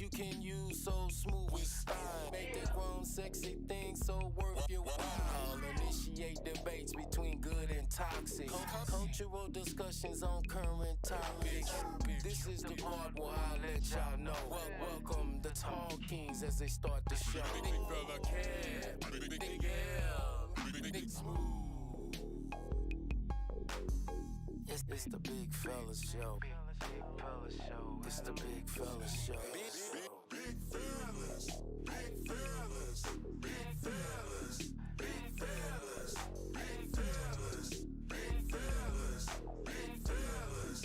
you can use so smooth with style. Make that grown sexy thing so worth your while. Initiate debates between good and toxic. Cultural discussions on current topics. This is the part where I let y'all know. Welcome the tall kings as they start the show. Big fella Kev, big L, big smooth. It's the big fella show. It's the big fella show. Big fellas, big fellas, big fellas, big fellas, big fellas, big fellas, big fellas.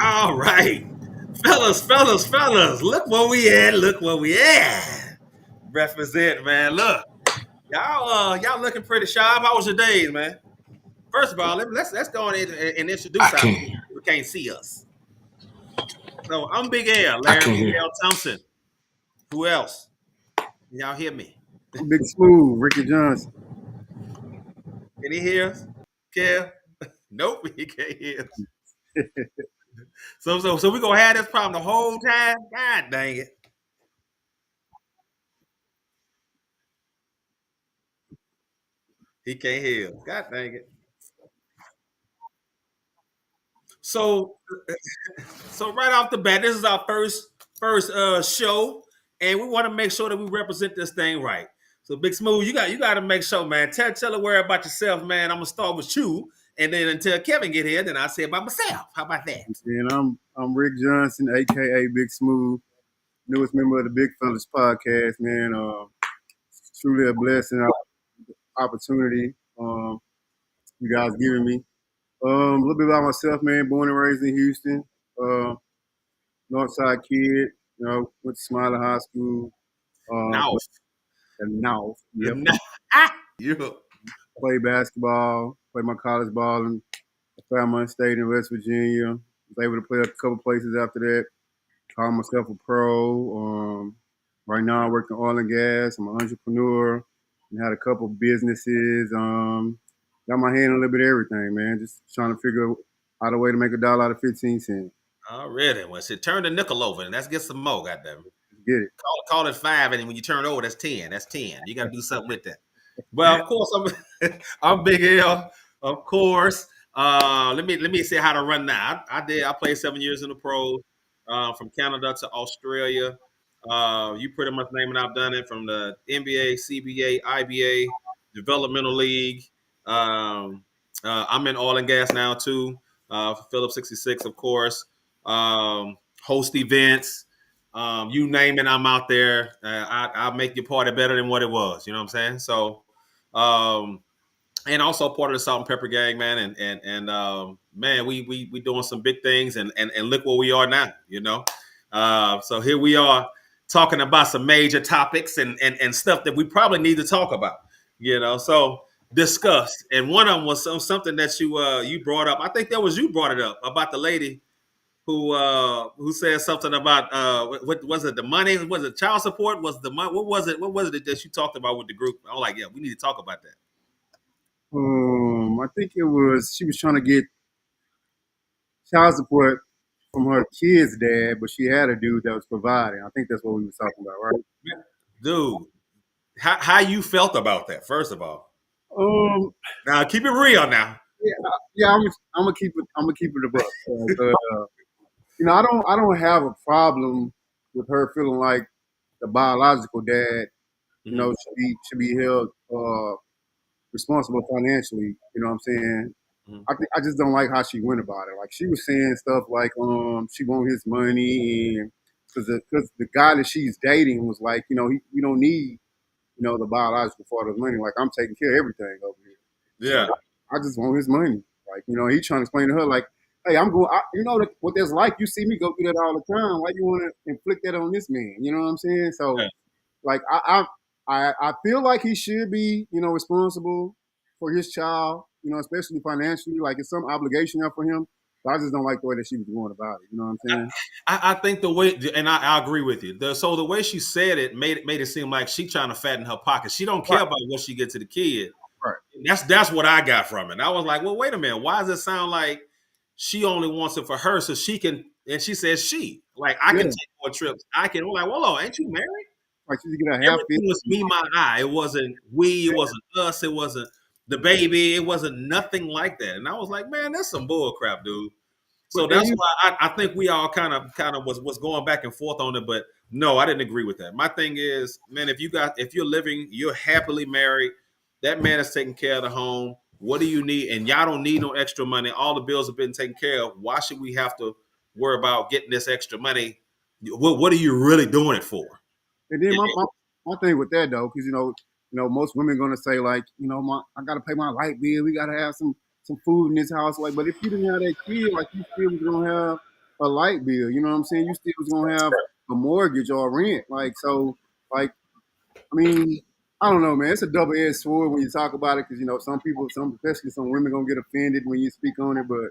All right. Fellas, look where we at. Represent, man. Look, y'all looking pretty sharp. How was your days, man? First of all, let's go on and introduce I our can't. people who can't see us. So I'm Big L, I can't hear. Larry Thompson. Who else? Y'all hear me? Big Smooth, Rickey Johnson. Can he hear us? Kev? Nope, he can't hear us. So we gonna have this problem the whole time? God dang it. He can't hear us. God dang it. So so right off the bat, this is our first show, and we want to make sure that we represent this thing right. So Big Smooth, you got to make sure, man. Tell a word about yourself, man. I'm gonna start with you, and then until Kevin get here, then I'll say about myself. How about that? And I'm Rick Johnson, aka Big Smooth, newest member of the Big Fellas podcast, man. It's truly a blessing, opportunity you guys giving me. A little bit about myself, man. Born and raised in Houston, uh, Northside kid. Went to Smiley High School. Now, And now, yep, you. played basketball, played my college ball in Fairmont State in West Virginia. Was able to play a couple places after that. Call myself a pro. Right now, I work in oil and gas. I'm an entrepreneur and had a couple businesses. Got my hand in a little bit of everything, man. Just trying to figure out a way to make $1 out of 15 cents. Already. Well, shit, turn the nickel over and let's get some more, goddamn. Get it. Call it 5, and then when you turn it over, that's 10. That's 10. You got to do something with that. Well, of course, I'm Big L, of course. Let me say how to run now. I played 7 years in the pros, from Canada to Australia. You pretty much name it, I've done it from the NBA, CBA, IBA, developmental league. I'm in oil and gas now too. Phillips 66, of course. Host events. You name it, I'm out there. I'll make your party better than what it was. You know what I'm saying? So, and also part of the Salt and Pepper Gang, man. And man, we doing some big things, and look where we are now. You know, so here we are talking about some major topics and stuff that we probably need to talk about. You know, so discuss. And one of them was something that you brought up. I think that was you brought it up about the lady who said something about what was it, the money, was it child support, was the money, what was it that you talked about with the group? I'm like, yeah, we need to talk about that. I think it was she was trying to get child support from her kid's dad, but she had a dude that was providing. I think that's what we were talking about, right? Dude, how you felt about that, first of all? Um, Now keep it real now. yeah, I'm gonna keep it. I'm gonna keep it a buck. I don't have a problem with her feeling like the biological dad, Mhm. should be held responsible financially. You know what I'm saying? Mhm. I just don't like how she went about it. Like she was saying stuff like she want his money, and because the guy that she's dating was like, we don't need the biological father's money. Like I'm taking care of everything over here. So Yeah. I just want his money. Like he trying to explain to her like, hey, I'm going. What that's like. You see me go through that all the time. Why you want to inflict that on this man? You know what I'm saying? So Yeah. like I I feel like he should be, responsible for his child, especially financially. Like it's some obligation there for him. But I just don't like the way that she was going about it. You know what I'm saying? I think the way, and I agree with you. So the way she said it made it seem like she trying to fatten her pocket. She don't care about what she get to the kid. Right. That's what I got from it. And I was like, well, wait a minute. Why does it sound like she only wants it for her so she can? And she says I can take more trips. I can. We're like, well, oh, ain't you married? Like she get a half. Everything was me, my eye. It wasn't we. It wasn't us. It wasn't the baby. It wasn't nothing like that. And I was like, man, that's some bull crap, dude. So that's why I think we all kind of was going back and forth on it. But no, I didn't agree with that. My thing is, man, if you're living, you're happily married, that man is taking care of the home. What do you need? And y'all don't need no extra money. All the bills have been taken care of. Why should we have to worry about getting this extra money? What are you really doing it for? And then my thing with that though, because most women gonna say like, I gotta pay my light bill. We gotta have some food in this house. Like, but if you didn't have that kid, like you still was gonna have a light bill. You know what I'm saying? You still was gonna have a mortgage or rent. Like, so, like, I mean, I don't know, man. It's a double-edged sword when you talk about it because some people, especially some women, gonna get offended when you speak on it. But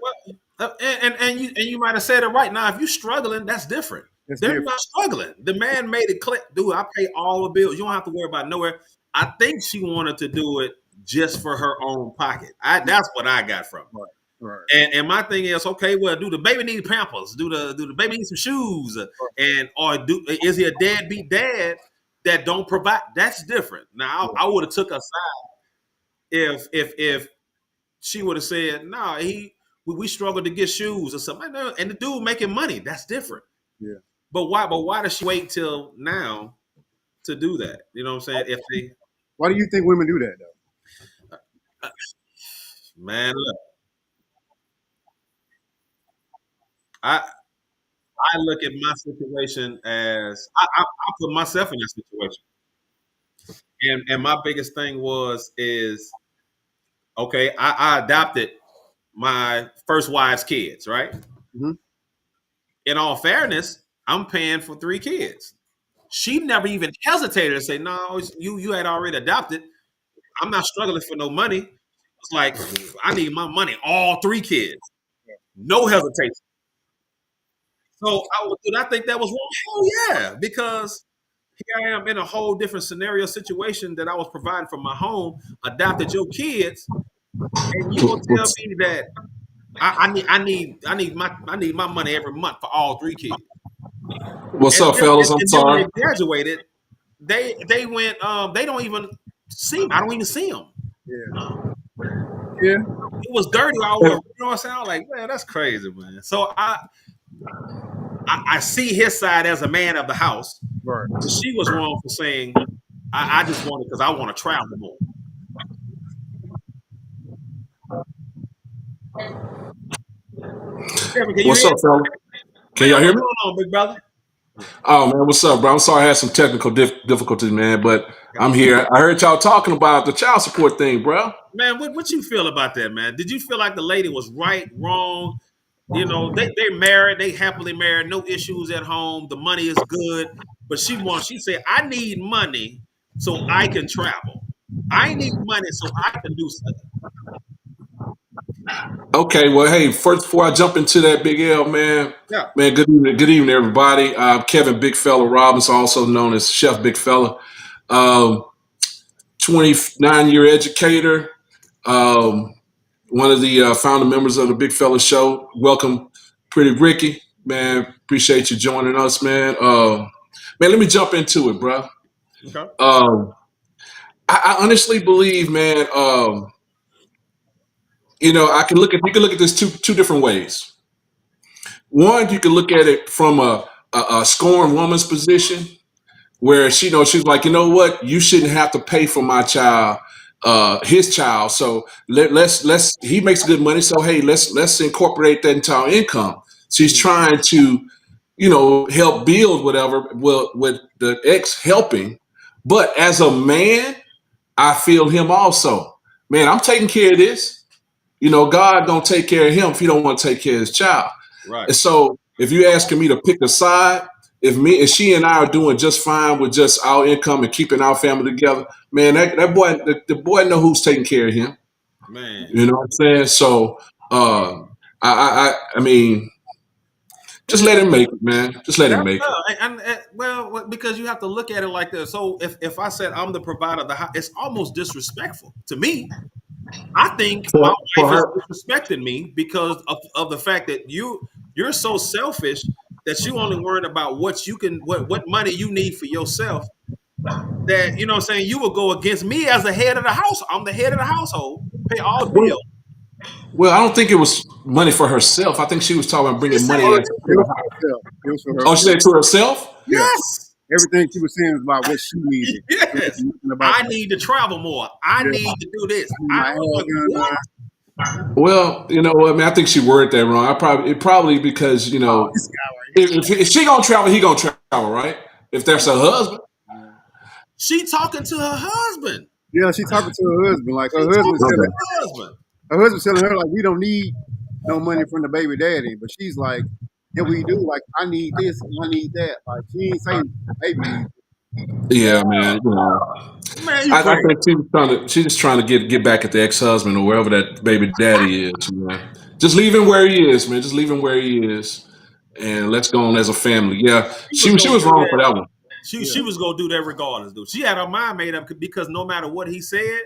and you might have said it right. Now, if you're struggling, that's different. They're not struggling. The man made it clear, dude. I pay all the bills. You don't have to worry about nowhere. I think she wanted to do it just for her own pocket. That's what I got from it. Right. And my thing is, okay, well, do the baby need Pampers? Do the baby need some shoes? And is he a deadbeat dad that don't provide? That's different. Now, I would have took a side if she would have said, no, we struggled to get shoes or something. And the dude making money, that's different. Yeah. But why does she wait till now to do that? You know what I'm saying? Why do you think women do that though? Man, look. I look at my situation as I put myself in that situation. And my biggest thing is okay, I adopted my first wife's kids, right? Mm-hmm. In all fairness, I'm paying for 3 kids. She never even hesitated to say, no, you had already adopted. I'm not struggling for no money. It's like, I need my money, all 3 kids. No hesitation. So I think that was wrong. Hell yeah, because here I am in a whole different scenario situation that I was providing for my home, adopted your kids, and you gonna tell me that I need my money every month for all 3 kids. What's up, fellas? I'm sorry. When they graduated, they went. They don't even see them. I don't even see them. Yeah. It was dirty all over. You know what I'm saying? I'm like, man, that's crazy, man. So I see his side as a man of the house. Right. She was wrong for saying, I just want it because I want to travel more. Kevin, what's up, fella? Can y'all hear me? What's going on, big brother? Oh, man, what's up, bro? I'm sorry I had some technical difficulties, man, but I'm here. I heard y'all talking about the child support thing, bro. Man, what you feel about that, man? Did you feel like the lady was right, wrong? You know, they're married, they happily married, no issues at home, the money is good, but she said, I need money so I can travel. I need money so I can do something. Okay, well, hey, first before I jump into that, Big L, man, Yeah. man, good evening, everybody. Kevin Big Fella Robinson, also known as Chef Big Fella, 29-year educator, one of the founder members of the Big Fella Show. Welcome, Pretty Ricky, man. Appreciate you joining us, man. Man, let me jump into it, bro. Okay. I honestly believe, man. You can look at this two different ways. One, you can look at it from a scorned woman's position, where she's like, you know what, you shouldn't have to pay for my child, his child. So let's he makes good money, so hey, let's incorporate that into our income. She's trying to, help build whatever with the ex helping. But as a man, I feel him also. Man, I'm taking care of this. God don't take care of him if he don't want to take care of his child. Right. And so if you're asking me to pick a side, if she and I are doing just fine with just our income and keeping our family together, man, that boy, the boy know who's taking care of him. Man. You know what I'm saying? So, I mean, just let him make it, man. Just let him make it. Well, because you have to look at it like this. So if I said I'm the provider of the house, it's almost disrespectful to me. I think my For wife is her, disrespecting me because of the fact that you're so selfish that you only worried about what money you need for yourself. That you know what I'm saying, you will go against me as the head of the house. I'm the head of the household, pay all the bills. well, I don't think it was money for herself. I think she was talking about She bringing said, money Oh, into it the was house. for herself. It was for her. Oh, she said to herself? Yeah. yes. Everything she was saying was about what she needed. Yes. Nothing about I need to travel more. I Yeah. need to do this. my I was like, hair what? done. Well, you know what, I mean, I think she worded that wrong. Probably because Oh, this guy if she gonna travel, he gonna travel, right? If that's her husband. right here. She talking to her husband. Yeah, she talking to her husband. Like She her talking husband's to telling her husband. her like, we don't need no money from the baby daddy. But she's like, yeah, we do. Like, I need this and I need that. Like, she ain't saying baby needs it. Yeah, man. You know, Man, you I crazy. think she's just trying to get back at the ex-husband or wherever that baby daddy is. Man. Just leave him where he is, man. Just leave him where he is, and let's go on as a family. Yeah, She she was was gonna do wrong that. for that one. She was gonna do that regardless, dude. She had her mind made up because no matter what he said,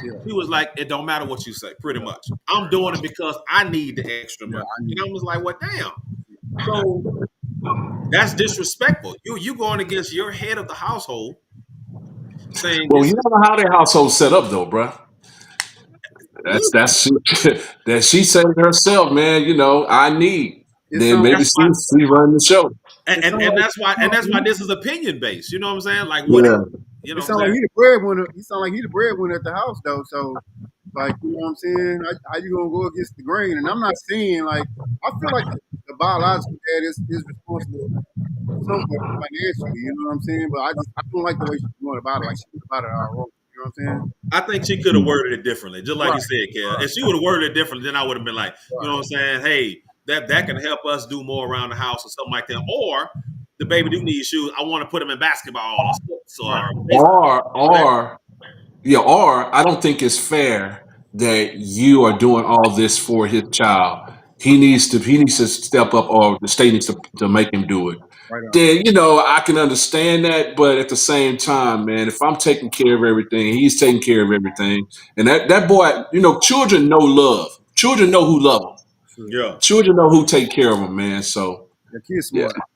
Yeah, she was like, it don't matter what you say, pretty much. I'm doing it because I need the extra yeah, money. I And need I was like, well, damn. So that's disrespectful. You going against your head of the household, saying Well, this you is don't know how their household set up, though, bruh. That's that she said it herself, man. You know, I need. It Then sounds maybe that's why she running the show. it sound and that's why like this is opinion based. You know what I'm saying? Like what Yeah. you know it what I'm sound like saying? he the breadwinner. He sound like he the breadwinner at the house though. So like, you know what I'm saying? How you gonna go against the grain? And I'm not saying like, I feel like the biological dad is responsible somewhat financially. You know what I'm saying? But I don't like the way she's going about it. Like she went about it all wrong. You know what I'm saying? I think she could have worded it differently, just like Right, you said, Kel. If she would have worded it differently, then I would have been like, you know right. what I'm saying? Hey, that can help us do more around the house or something like that. Or the baby do need shoes. I want to put him in basketball or sports or baseball. Whatever. Or yeah, or I don't think it's fair that you are doing all this for his child. He needs to step up, or the state needs to make him do it. Right on. Then I can understand that, but at the same time, man, if I'm taking care of everything, he's taking care of everything, and that boy, children know love. Children know who love them. Sure. Yeah. Children know who take care of them, man. So The kid's yeah, smart.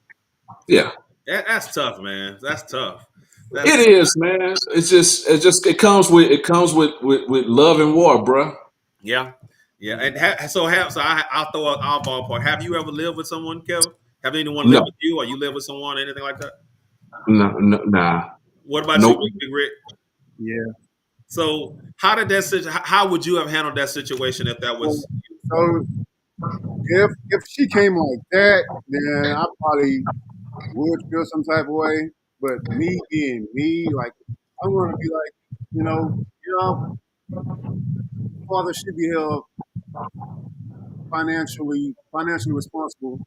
yeah. That's tough, man. That's tough. That's It is, man. It comes with love and war, bruh. yeah. Yeah. And I'll throw out our ballpark. Have you ever lived with someone, Kevin? Have anyone lived No, with you or you live with someone, anything like that? no, no, nah, What about you, nope. Big Rick? Yeah. So how would you have handled that situation if that So, was so if she came like that, then I probably would feel some type of way. But me being me, like I want to be like, father should be held financially responsible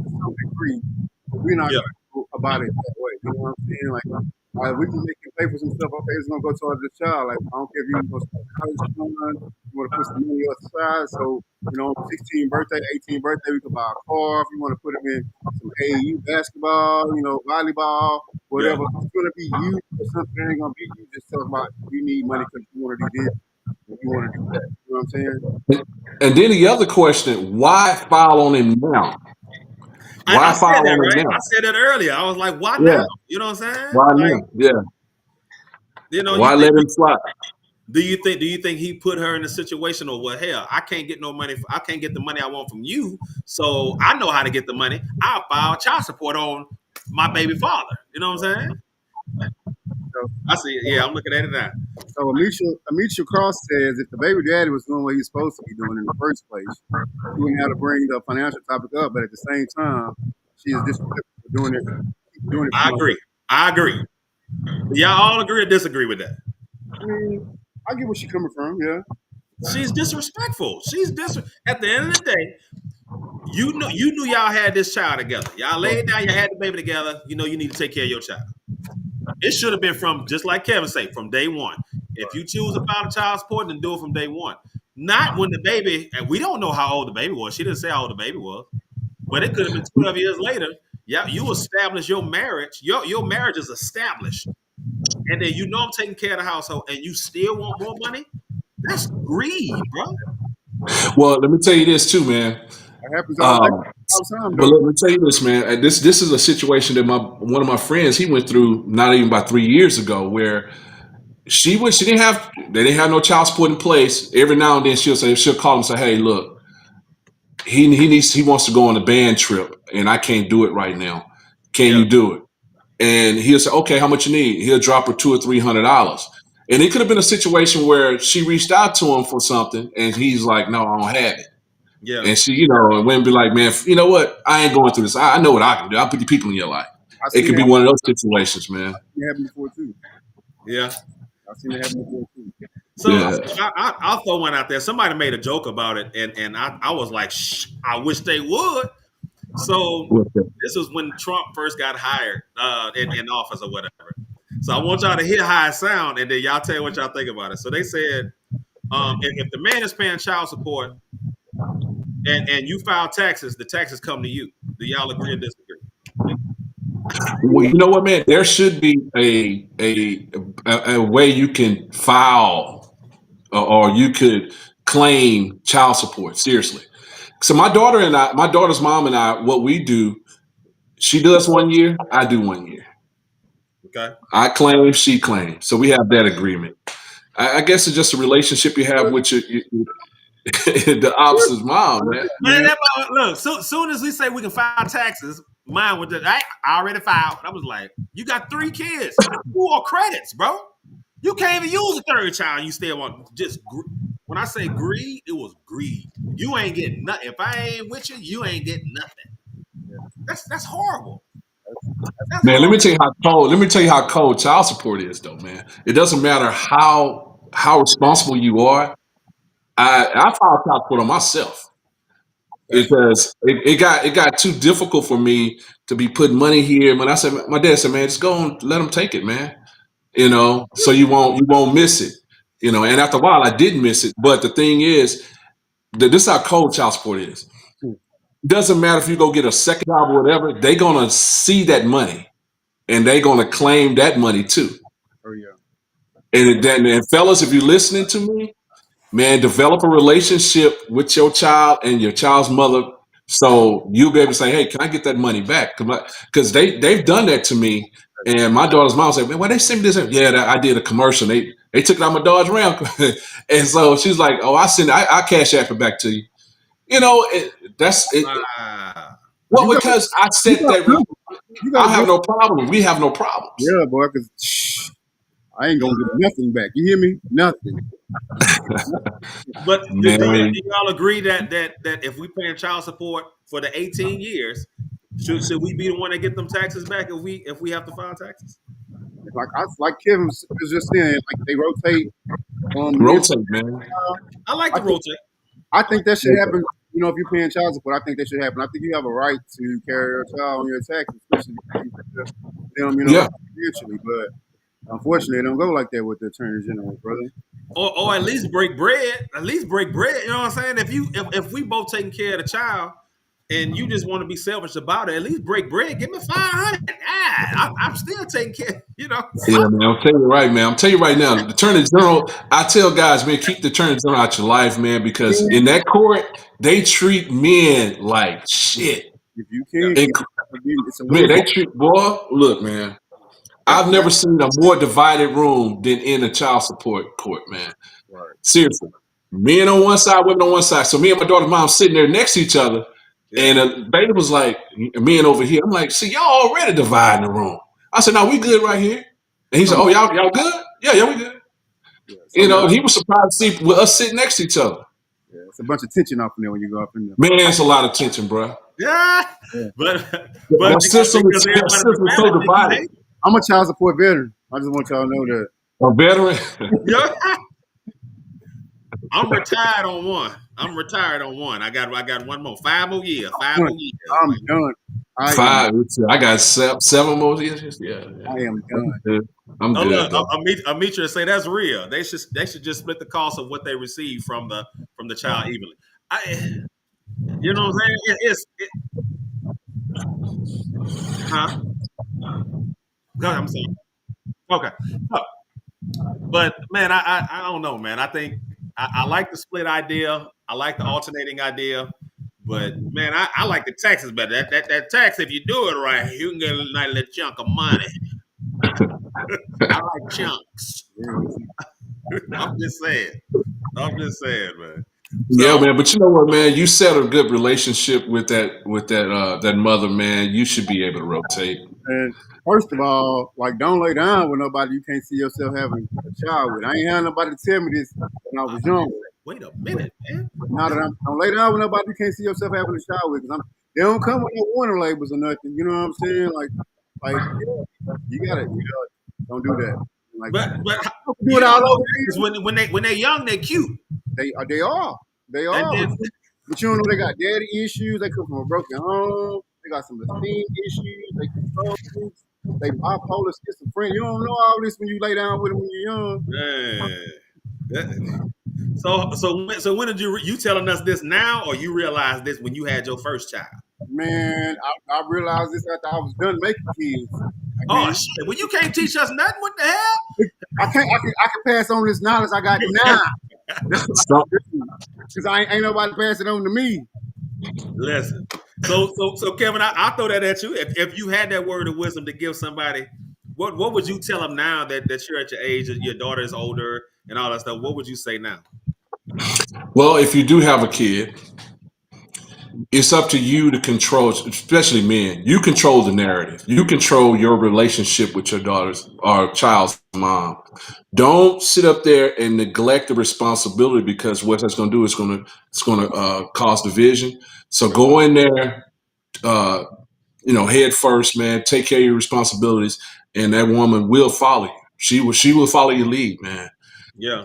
to some degree, but we're not yeah. going to go about it that way. You know what I'm saying? Like, we can make him pay for some stuff. Okay, it's gonna go towards the child. Like, I don't care if you want to start college fund, you want to put some money aside. So, 16th birthday, 18th birthday, we can buy a car. If you want to put him in some AAU basketball, volleyball, Yeah. whatever. It's gonna be you or something. It ain't gonna be you just talking about you need money because you want to do this, and you want to do that. You know what I'm saying? And then the other question: why file on him now? I Why said file that, on him right? I now? said that earlier. I was like, why now? Yeah, You know what I'm saying? why Like, now? Yeah, you why think let him slide? do you think he put her in a situation or what? Hell, I can't get no money. I can't get the money I want from you. So I know how to get the money. I'll file child support on my baby father. You know what I'm saying? So, I see it. Yeah, I'm looking at it now. So Amisha Cross says if the baby daddy was doing what he's supposed to be doing in the first place, she wouldn't have to bring the financial topic up. But at the same time, she is disrespectful for doing it for I money. agree. I agree. Y'all all agree or disagree with that? I mean, I get where she's coming from. Yeah, She's disrespectful. At the end of the day, you knew y'all had this child together. Y'all laid down, you had the baby together. You know you need to take care of your child. It should have been from, just like Kevin said, from day one. If you choose to file a child support, then do it from day one. Not when the baby, and we don't know how old the baby was. She didn't say how old the baby was, but it could have been 12 years later. Yeah, you establish your marriage. Your marriage is established, and then you know I'm taking care of the household, and you still want more money. That's greed, bro. Well, let me tell you this too, man. It happens all the time, But though. let me tell you this, man. This is a situation that one of my friends he went through not even about 3 years ago, where they didn't have no child support in place. Every now and then she'll call him and say, "Hey, look, he wants to go on a band trip, and I can't do it right now. Can you do it?" And he'll say, "Okay, how much you need?" He'll drop her $200 or $300. And it could have been a situation where she reached out to him for something, and he's like, "No, I don't have it." Yeah. And she, and women be like, "Man, you know what? I ain't going through this. I know what I can do. I'll put the people in your life." It could be one of those situations, man. It happened before too. Yeah. I've seen it happen before too. So I'll throw one out there. Somebody made a joke about it, and I was like, "Shh, I wish they would." So this was when Trump first got hired in office or whatever. So I want y'all to hear how it sound, and then y'all tell me what y'all think about it. So they said, if the man is paying child support and you file taxes, the taxes come to you. Do y'all agree or disagree? Well, you know what, man? There should be a way you can file or you could claim child support. Seriously. So my daughter's mom and I, what we do, she does 1 year, I do 1 year. Okay. I claim, she claims. So we have that agreement. I guess it's just a relationship you have with the opposite mom, man. Look, soon as we say we can file taxes, mine with the I already filed. I was like, you got 3 kids, 4 credits, bro. You can't even use a third child. You still want when I say greed, it was greed. You ain't getting nothing. If I ain't with you, you ain't getting nothing. That's horrible. Man, let me tell you how cold child support is, though, man. It doesn't matter how responsible you are. I filed child support on myself because it got too difficult for me to be putting money here. When my dad said, "Man, just go and let them take it, man." So you won't miss it. And after a while, I did miss it. But the thing is, this is how cold child support is. Doesn't matter if you go get a second job or whatever, they're gonna see that money and they're gonna claim that money too. Oh yeah. And fellas, if you're listening to me, man, develop a relationship with your child and your child's mother, so you'll be able to say, "Hey, can I get that money back?" Because they've done that to me. And my daughter's mom said, "Man, why they send me this?" Yeah, I did a commercial. They took it out my Dodge Ram, and so she's like, "Oh, I cash app it back to you." That's it. Well, because I said that I have no problem. We have no problems. Yeah, boy, because I ain't gonna get nothing back. You hear me? Nothing. But do y'all agree that if we paying child support for the 18 years, should we be the one that get them taxes back if we have to file taxes? Like Kevin was just saying, like they rotate. Rotate, man. I like to rotate. I think that should happen. If you're paying child support, I think that should happen. I think you have a right to carry your child on your taxes, especially them, financially. But unfortunately, it don't go like that with the attorney general, brother. Or at least break bread. At least break bread. You know what I'm saying? If we both taking care of the child, and you just want to be selfish about it, at least break bread. Give me 500. I'm still taking care. Yeah, man. I'm telling you right now, the attorney general. I tell guys, man, keep the attorney general out your life, man, because in that court they treat men like shit. If you can, man, they treat Look, man. I've never seen a more divided room than in a child support court, man. Right. Seriously. Men on one side, women on one side. So me and my daughter's mom sitting there next to each other. Yeah. And the baby was like, men over here. I'm like, see, y'all already dividing the room. I said, no, we good right here. And he said, oh, y'all good? Yeah, we good. Yeah, he was surprised to see us sitting next to each other. Yeah, it's a bunch of tension up in there when you go up in there. Man, it's a lot of tension, bro. Yeah. But that system is so divided. I'm a child support veteran. I just want y'all to know that. A veteran? Yeah. I'm retired on one. I'm retired on one. I got one more. 5 more years. 5 more years. I'm done. I got 7 more years. Yeah. I am done. I'm Oh, good look, though. Amitra say that's real. They should just split the cost of what they receive from the child evenly. You know what I'm saying? Huh? No, I'm sorry. Okay. No. But man, I don't know, man. I think I like the split idea. I like the alternating idea. But man, I like the taxes better. That tax, if you do it right, you can get a nice little chunk of money. I like chunks. I'm just saying, man. Yeah, So man. But you know what, man? You set a good relationship with that mother, man. You should be able to rotate. And first of all, like, don't lay down with nobody you can't see yourself having a child with. I ain't had nobody tell me this when I was young. wait a minute, man. Now that don't lay down with nobody you can't see yourself having a child with, because they don't come with no warning labels or nothing. You know what I'm saying? Like you gotta don't do that. Like, But do it all over. When they're young, they're cute. They are. And then, But you don't know they got daddy issues. They come from a broken home. They got some esteem issues. They control things. They bipolar, schizophrenia. You don't know all this when you lay down with them when you're young. man. So when did you telling us this now, or you realized this when you had your first child? Man, I realized this after I was done making kids. Oh shit! Well, you can't teach us nothing. What the hell? I can pass on this knowledge I got now. Because ain't nobody pass it on to me. Listen. So Kevin, I'll throw that at you. If you had that word of wisdom to give somebody, what would you tell them now that you're at your age, your daughter is older and all that stuff? What would you say now? Well, if you do have a kid, it's up to you to control, especially men. You control the narrative. You control your relationship with your daughter's or child's mom. Don't sit up there and neglect the responsibility, because what that's going to do is going to cause division. So go in there, head first, man. Take care of your responsibilities, and that woman will follow you. She will follow your lead, man. Yeah.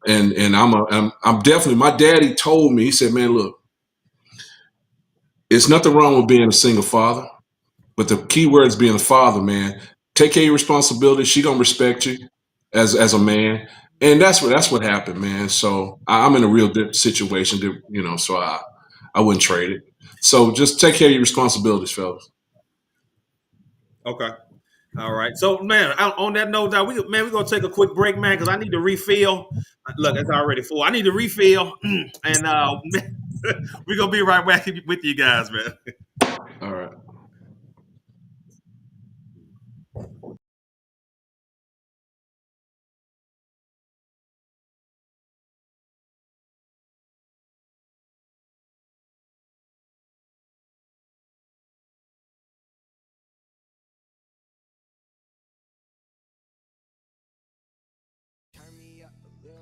And I'm definitely. My daddy told me. He said, "Man, look, it's nothing wrong with being a single father, but the key word is being a father, man. Take care of your responsibilities. She gonna respect you as a man, and that's what happened, man. So I'm in a real situation, so I wouldn't trade it. So just take care of your responsibilities, fellas. Okay. All right. So, man, on that note, we're going to take a quick break, man, because I need to refill. Look, it's already full. I need to refill. And we're going to be right back with you guys, man. All right.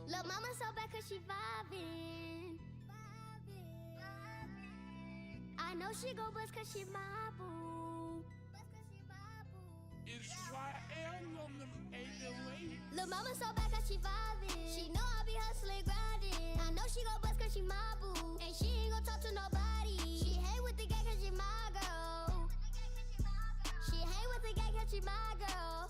Lil' mama so bad cause she vibing. I know she go bust cause she my boo. Lil' mama so bad cause she vibing. She know I be hustling, grinding. I know she go bust cause she my boo. And she ain't gon' talk to nobody. She hate with the gang cause she my girl. She hate with the gang cause she my girl.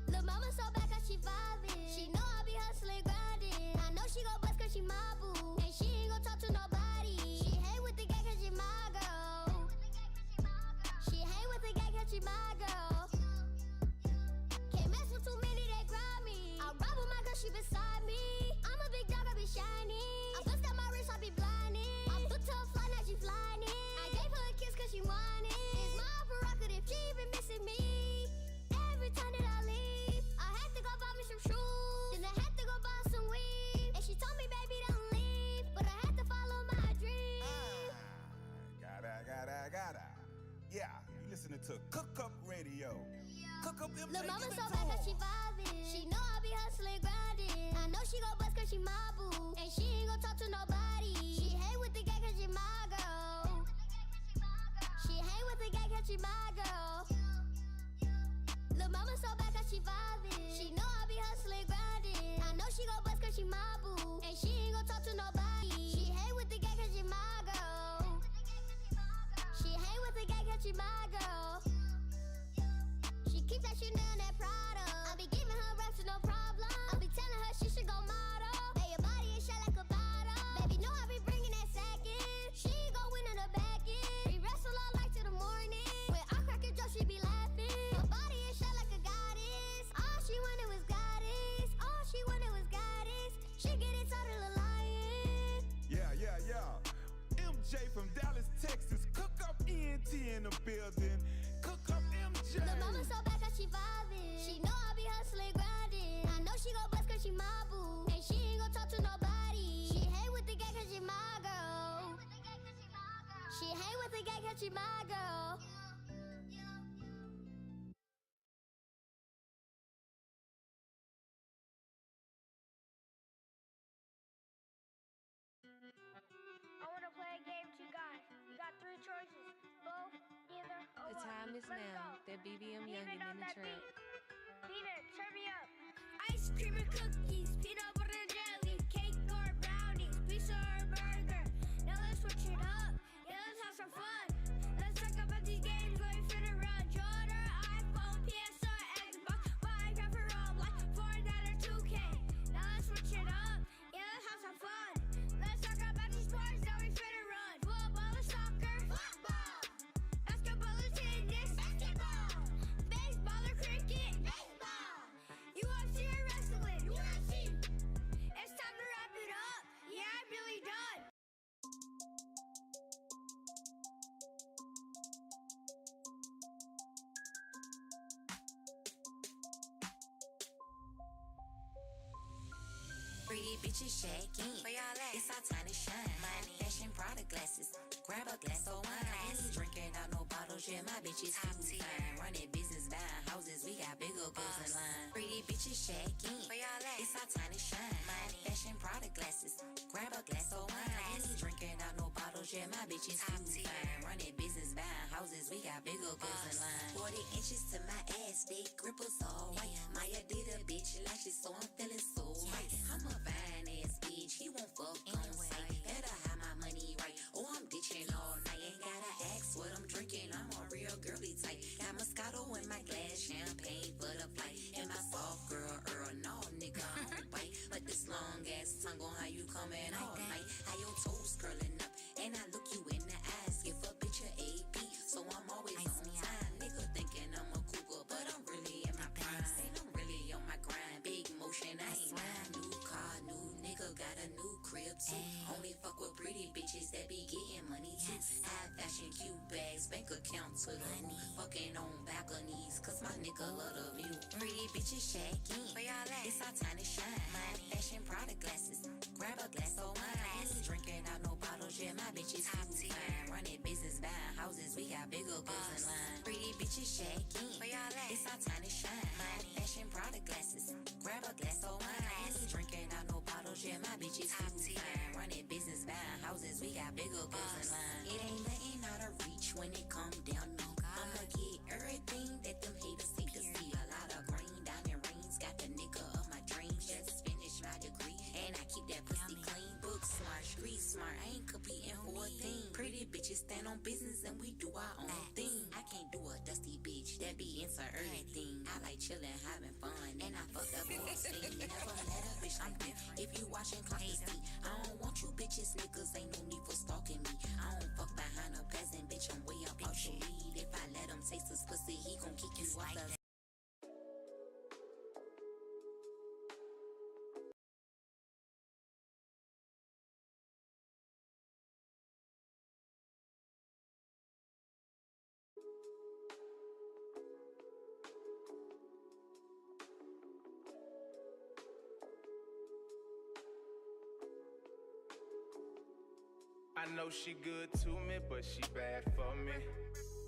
Lil' mama so bad cause she vibing. She know I be hustling, grinding. I know she gon' bust cause she my boo. And she ain't gon' talk to nobody. She hate with the gang cause she my girl. She hate with the gang cause she my girl. Can't mess with too many, they grind me. I ride with my girl, she beside me. I'm a big dog, I be shiny. I bust out my wrist, I be blinded. I put her fly, now she flying it. I gave her a kiss cause she wanted. It's my prerogative, she been missing me. Every time that I leave, I had to go buy me some shoes. Then I had to go buy some weed. And she told me, baby, don't leave. But I had to follow my dream. Gotta. Yeah, you listening to Cook Up Radio. Cook Up them. Lil' mama so bad cause she vibing. She know I be hustling, grinding. I know she gon' bust cause she my boo. And she ain't gon' talk to nobody. She hate with the gang cause she my girl. She hate with the gang cause she my girl. Lil' mama so bad cause she vibing. She know I be hustling, grinding. I know she gon' bust cause she my boo. And she ain't gon' gon' talk to nobody. She hang with the gang cause she my girl. She hang with the gang cause she my girl. She keeps that Chanel and that Prada. I be giving her reps no problem. I be telling her she should go model. Hey, your body is shot like a bottle. Baby, know I be bringing that sack in. She ain't gon' win in the back end. We wrestle all night till the morning. When I crack a joke, she be laughing. Her body is shot like a goddess. All she wanted was goddess. All she wanted was goddess. She get it total a lion. Yeah. MJ from Dallas, Texas. Cook up ENT in the building. Cook up MJ. The mama so bad cause she vibing. She know I be hustling, grinding. I know she gon' bust cause she my boo. And she ain't gon' talk to nobody. She hang with the gang cause she my girl. She hang with the gang cause she my girl. I want to play a game with you guys. You got 3 choices. Both, either, or The one. time is Let's now. go. That BBM Leave it youngin' on in the that trap. beat. Peanut, turn me up. Ice cream and cookies, peanut butter and jelly, cake or brownies, pizza or burger. Now let's switch it up. Yeah, let's have some fun. Let's talk about these games where we finna run. Jordan, iPhone, PS4, Xbox, Minecraft for Roblox, Fortnite or 2K. Now let's switch it up. Yeah, let's have some fun. Let's talk about these sports that we finna run. Football or soccer, football. Basketball or tennis, basketball. Baseball or cricket, baseball. UFC or wrestling, UFC. It's time to wrap it up. Yeah, I'm really done. Pretty bitches shaking. Where y'all at? It's our time to shine. Money, fashion, product glasses. Grab a glass of wine. Ain't drinking out no bottles, yeah, my bitch is top tier. Running business, buying houses, we got bigger goals in line. Pretty bitches shaking. Where y'all at? It's our time to shine. Money, fashion, product glasses. Grab a glass of wine. Ain't drinking out no bottles, yeah, my bitch is top tier. Running business, buying houses, we got bigger goals in line. 40 inches to my ass, big grippers all right. My Adidas bitch lashes, so I'm feeling so right. I'm a fine ass bitch, he won't fuck on sight. Better have my money right, or I'm ditching all night. Ain't gotta ask what I'm drinking, I'm a real girly type. Got Moscato in my glass, champagne for the flight. And my soft girl Earl, no nigga, I don't bite. But this long ass tongue on how you coming all night. How your toes curling up, and I look you in the eyes. Give a bitch a AP, so I'm always on time. Nigga thinking I'm a cougar, but I'm really in my prime. And I'm really on my grind, big motion, I ain't lying. New car, new nigga, got a new crib too. Only fuck with pretty bitches that be getting money too. High fashion, cute bags, bank account to the moon. Fucking on balconies, cause my nigga love the view. Pretty bitches shaking, where y'all at? It's our time to shine. Money, fashion, product glasses. Grab a glass of wine. Ain't drinking out no bottles, yeah, my bitch is top tier. Running business, buying houses, we got bigger goals in line. Pretty bitches shaking, where y'all at? It's our time to shine. Money, fashion, product glasses. Grab a glass of wine. Ain't drinking out no bottles, yeah, my bitch is top tier. Running business, buying houses, we got bigger goals in line. It ain't nothing out of reach when it come down, no. I'ma get everything that them haters hate to see. A lot of green diamond rings, got the nigga of my dreams. Just finished my degree, and I keep that pussy clean. Book smart, street smart, I ain't competing for a thing. Pretty bitches stand on business and we do our own thing. I can't do a dusty bitch that be into everything. I like chillin', having fun, and I fuck up on scene. Never met a bitch like different. If you watching, clock the see. I don't want you bitches, niggas, ain't no need for stalking me. I don't fuck behind a peasant, bitch, I'm way up out your lead. If I let him taste this pussy, he gon' kick you off the. I know she good to me, but she bad for me.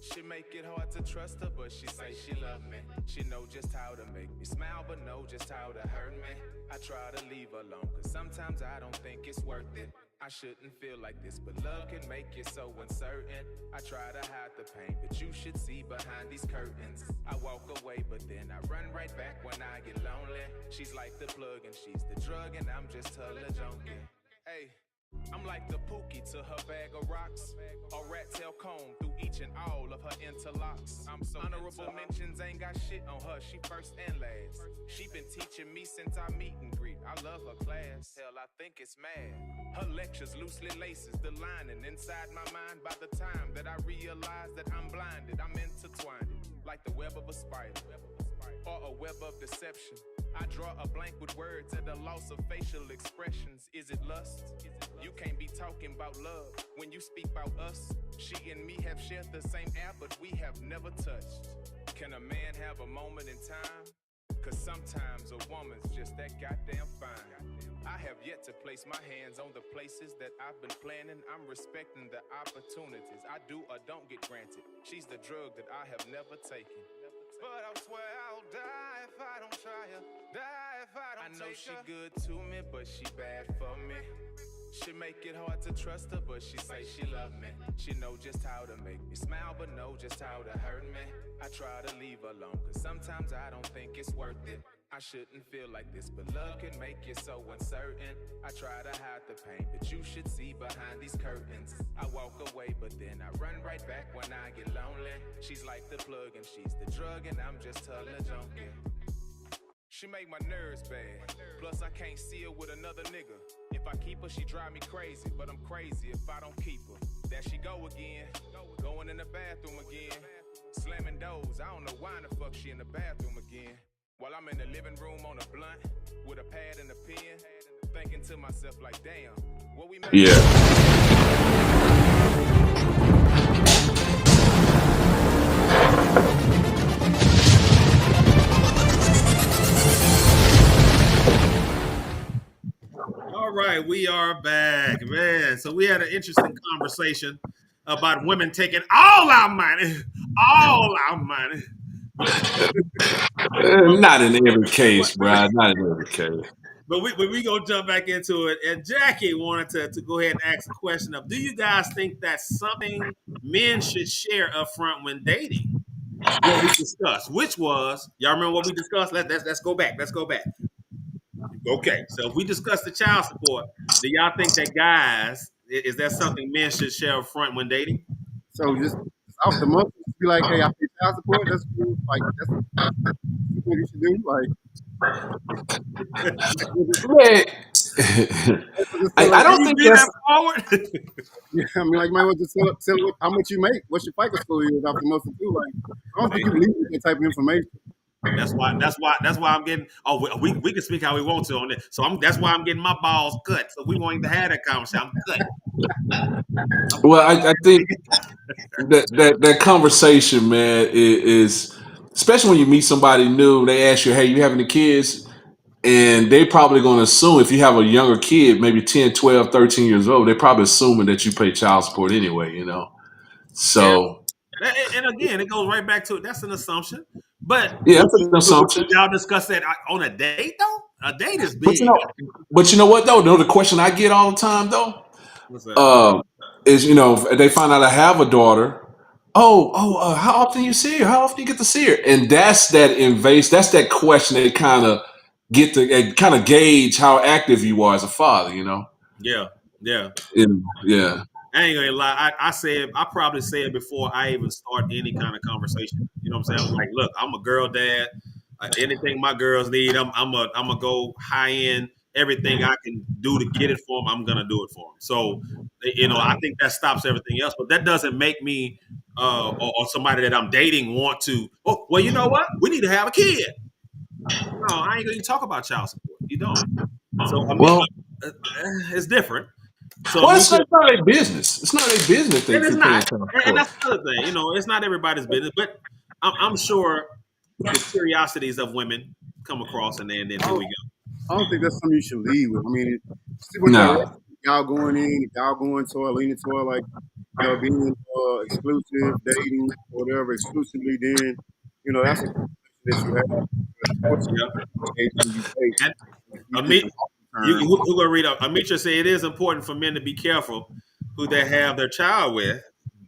She make it hard to trust her, but she say she love me. She know just how to make me smile, but know just how to hurt me. I try to leave her alone, cause sometimes I don't think it's worth it. I shouldn't feel like this, but love can make you so uncertain. I try to hide the pain, but you should see behind these curtains. I walk away, but then I run right back when I get lonely. She's like the plug and she's the drug, and I'm just her little junkie. Hey, I'm like the Pookie to her bag of rocks, a rat tail comb through each and all of her interlocks. I'm so honorable mentions ain't got shit on her. She first and last. She been teaching me since I meet and greet. I love her class. Hell, I think it's mad. Her lectures loosely laces the lining inside my mind. By the time that I realize that I'm blinded, I'm intertwined like the web of a spider or a web of deception. I draw a blank with words at a loss of facial expressions. Is it lust? You can't be talking about love when you speak about us. She and me have shared the same air, but we have never touched. Can a man have a moment in time? Cause sometimes a woman's just that goddamn fine. I have yet to place my hands on the places that I've been planning. I'm respecting the opportunities I do or don't get granted. She's the drug that I have never taken. But I swear I'll die if I don't try her. Die if I don't. I know she good to me, but she bad for me. She make it hard to trust her, but she say she love me. She know just how to make me smile, but know just how to hurt me. I try to leave her alone, cause sometimes I don't think it's worth it. I shouldn't feel like this, but love can make you so uncertain. I try to hide the pain, but you should see behind these curtains. I walk away, but then I run right back when I get lonely. She's like the plug and she's the drug, and I'm just her junkie. She make my nerves bad. Plus I can't see her with another nigga. If I keep her, she drive me crazy, but I'm crazy if I don't keep her. There she go again, going in the bathroom again, slamming doors. I don't know why in the fuck she in the bathroom again. While I'm in the living room on a blunt with a pad and a pen, thinking to myself like, damn, what we made. Yeah. All right, we are back, man. So we had an interesting conversation about women taking all our money, all our money. Not in every case, bro. Not in every case. But we gonna jump back into it. And Jackie wanted to go ahead and ask a question of: do you guys think that's something men should share up front when dating? What we discussed, which was, y'all remember what we discussed? Let's go back. Let's go back. Okay, so if we discussed the child support, do y'all think that guys, is that something men should share up front when dating? So just off the month, just be like, hey, I pay child support. That's cool. Like that's what you should do. Like, Man, I Can don't you think be that's. that forward? yeah, I mean, like, you might want to sell how much you make, what's your FICO score is off the month too. Like, I don't think you leave with that type of information. That's why I'm getting. Oh, we can speak how we want to on it. So that's why I'm getting my balls cut. So we won't even have that conversation. I'm cut. Well, I think that conversation, man, is especially when you meet somebody new. They ask you, "Hey, you have any kids?" And they probably going to assume if you have a younger kid, maybe 10, 12, 13 years old, they're probably assuming that you pay child support anyway, you know? So. Yeah. And again, it goes right back to it. That's an assumption. But Yeah, that's an assumption. Y'all discuss that on a date, though? A date is big. But you know what, though? The question I get all the time, though, What's that? is, they find out I have a daughter. How often you see her? How often you get to see her? And that's that's that question that kind of gauge how active you are as a father, you know? Yeah. Yeah. I ain't gonna lie. I probably said before I even start any kind of conversation. You know what I'm saying? I was like, look, I'm a girl dad. Anything my girls need, I'm gonna go high end. Everything I can do to get it for them, I'm gonna do it for them. So, I think that stops everything else. But that doesn't make me or somebody that I'm dating want to. Oh, well, you know what? We need to have a kid. No, I ain't gonna talk about child support. You don't. So I mean, it's different. So it's not their business. It's not their business. And it's not. And that's the other thing. It's not everybody's business. But I'm sure the curiosities of women come across, and then here we go. I don't think that's something you should lead with. I mean, y'all going in, y'all going toward, leaning toward, like, being exclusive, dating, whatever, exclusively, then, that's a that you have. We're gonna read up. Amitra said it is important for men to be careful who they have their child with.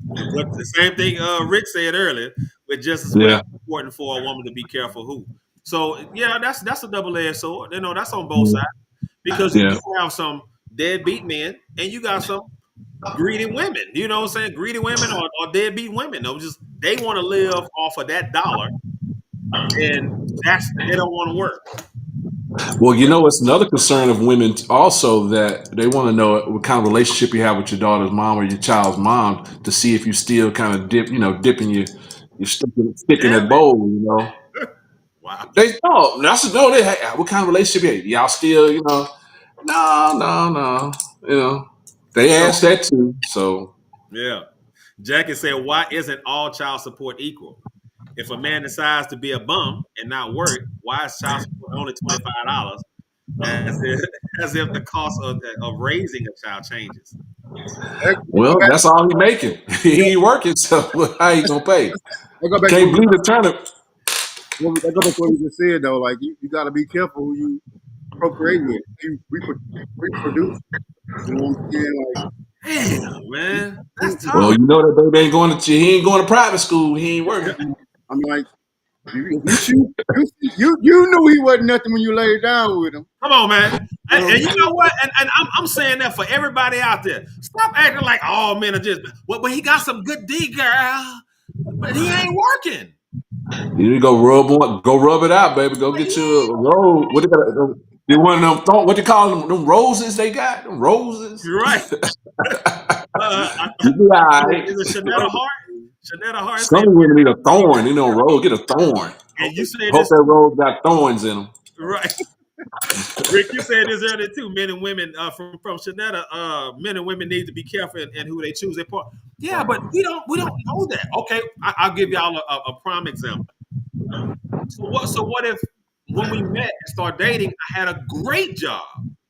But the same thing Rick said earlier, but just as well important for a woman to be careful who. So yeah, that's a double-edged sword. That's on both sides because you do have some deadbeat men, and you got some greedy women. You know what I'm saying? Greedy women or deadbeat women. They want to live off of that dollar, and they don't want to work. Well, you know, it's another concern of women also that they want to know what kind of relationship you have with your daughter's mom or your child's mom to see if you still kind of dipping your stick in Yeah, that bowl. You know, man. Wow. they no, that's no. They what kind of relationship you have? Y'all still, you know, no, you know. They So asked that too. So yeah, Jackie said, "Why isn't all child support equal? If a man decides to be a bum and not work, why is child support only $25? As if as if the cost of raising a child changes." They go well, back. that's all he making. He ain't working, so how you gonna pay? They go back to Can't believe the turnip. they go back to what we just said though. Like you got to be careful who you procreate with. You reproduce. You know what I'm saying? Like Damn, man, that's Well, tough. you know that baby ain't going to he ain't going to private school. He ain't working. I mean, like if you choose, you knew he wasn't nothing when you laid down with him. Come on, man. You know what And I'm you know what? And I'm saying that for everybody out there. Stop acting like all men are just. Well, but he got some good D, girl. But he ain't working. You need to go rub it out, baby. Go But he get you ain't. a rose. What they got? They one of them. What you call them roses they got? Them roses. You're right. You be all right. Is it Shanetta Hart? Shanetta Hart Some said, women need a thorn. You know, rose. Get a thorn. and you said Hope this that rose got thorns in them. right. Rick, you said this earlier too. Men and women from Shanetta, men and women need to be careful in who they choose their part. Yeah, but we don't know that. Okay, I'll give y'all a prime example. So what if when we met and started dating, I had a great job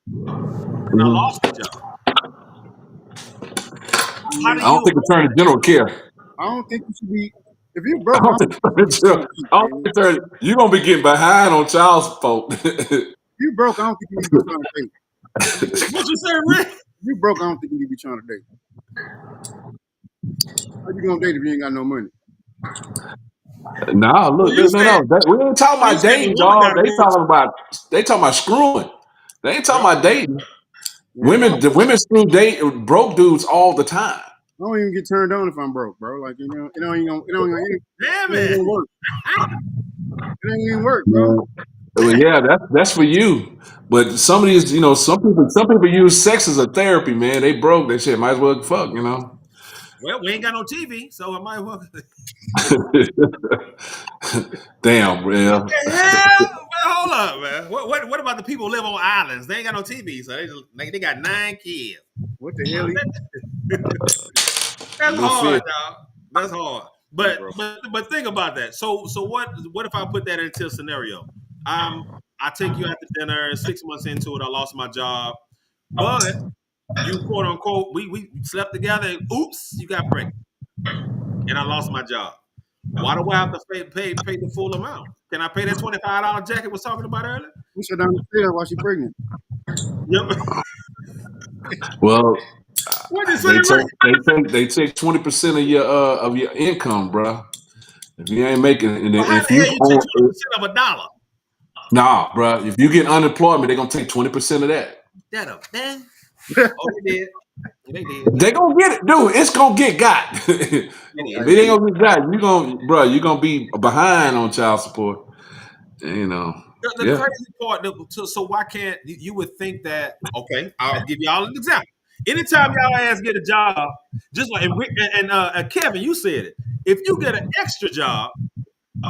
and I Mhm. lost the job? How do I don't you think Attorney General care. I don't think you should be. If you I broke, I don't don't think think Attorney you should be General. trying to date, I don't man. think you're gonna be getting behind on child support. If you broke, I don't think you need to be trying to date. what you say, Rick? If you broke, I don't think you need to be trying to date. How you gonna date if you ain't got no money? Nah, Well, look, you no, said no. We ain't talking you about said the dating, woman got dog. to work too. They talking about screwing. They ain't talking about dating. Man, The women screw date broke dudes all the time. I don't even get turned on if I'm broke, bro. Like Damn it ain't it! gonna work. It ain't even work, bro. Well, yeah, that's for you. But some of these, you know, some people use sex as a therapy, man. They broke. They said, might as well fuck, you know. Well, we ain't got no TV, so I might well. Damn, What well. the hell? Well, hold up, man. What about the people who live on islands? They ain't got no TV, so they got 9 kids. What the hell? That's No hard, fear. dog. That's hard. But think about that. So what if I put that into a scenario? I take you out to dinner. 6 months into it, I lost my job, but you quote unquote we slept together. And, oops, you got pregnant, and I lost my job. Why do I have to pay the full amount? Can I pay that $25 jacket was talking about earlier? We shut down the stairs while she pregnant. Yep. Well, What did you say, Rick? they take 20% of your income, bro. If you ain't making and Well, how if the you hell you take 20% of a dollar? nah, bro, if you get unemployment, they're gonna take 20% of that. That up, man. Oh, they did. They did. They gonna get it, dude. It's gonna get got. If They it did. ain't gonna get got, you gonna be behind on child support. You know, The yeah. crazy part, so why can't you would think that? Okay, I'll give y'all an example. Anytime y'all ass get a job, just like Kevin, you said it. If you get an extra job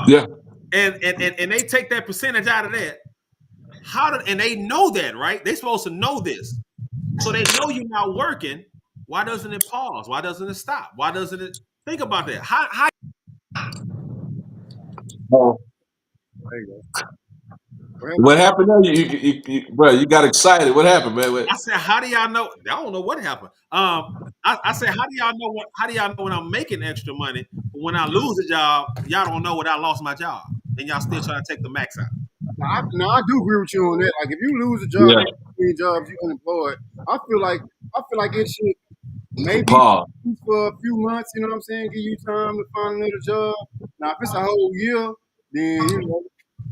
Yeah. and they take that percentage out of that, and they know that, right? They're supposed to know this, so they know you're not working. Why doesn't it pause? Why doesn't it stop? Why doesn't it think about that? How Oh, There you go. what happened there? Bro, you got excited. What happened, man? I said, how do y'all know? I don't know what happened. I said, how do y'all know how do y'all know when I'm making extra money? But when I lose a job, y'all don't know when I lost my job. And y'all still trying to take the max out. Now I do agree with you on that. Like if you lose a job, Yeah. between jobs, you unemployed. I feel like it should maybe Pause. for a few months. You know what I'm saying? Give you time to find another job. Now if it's a whole year, then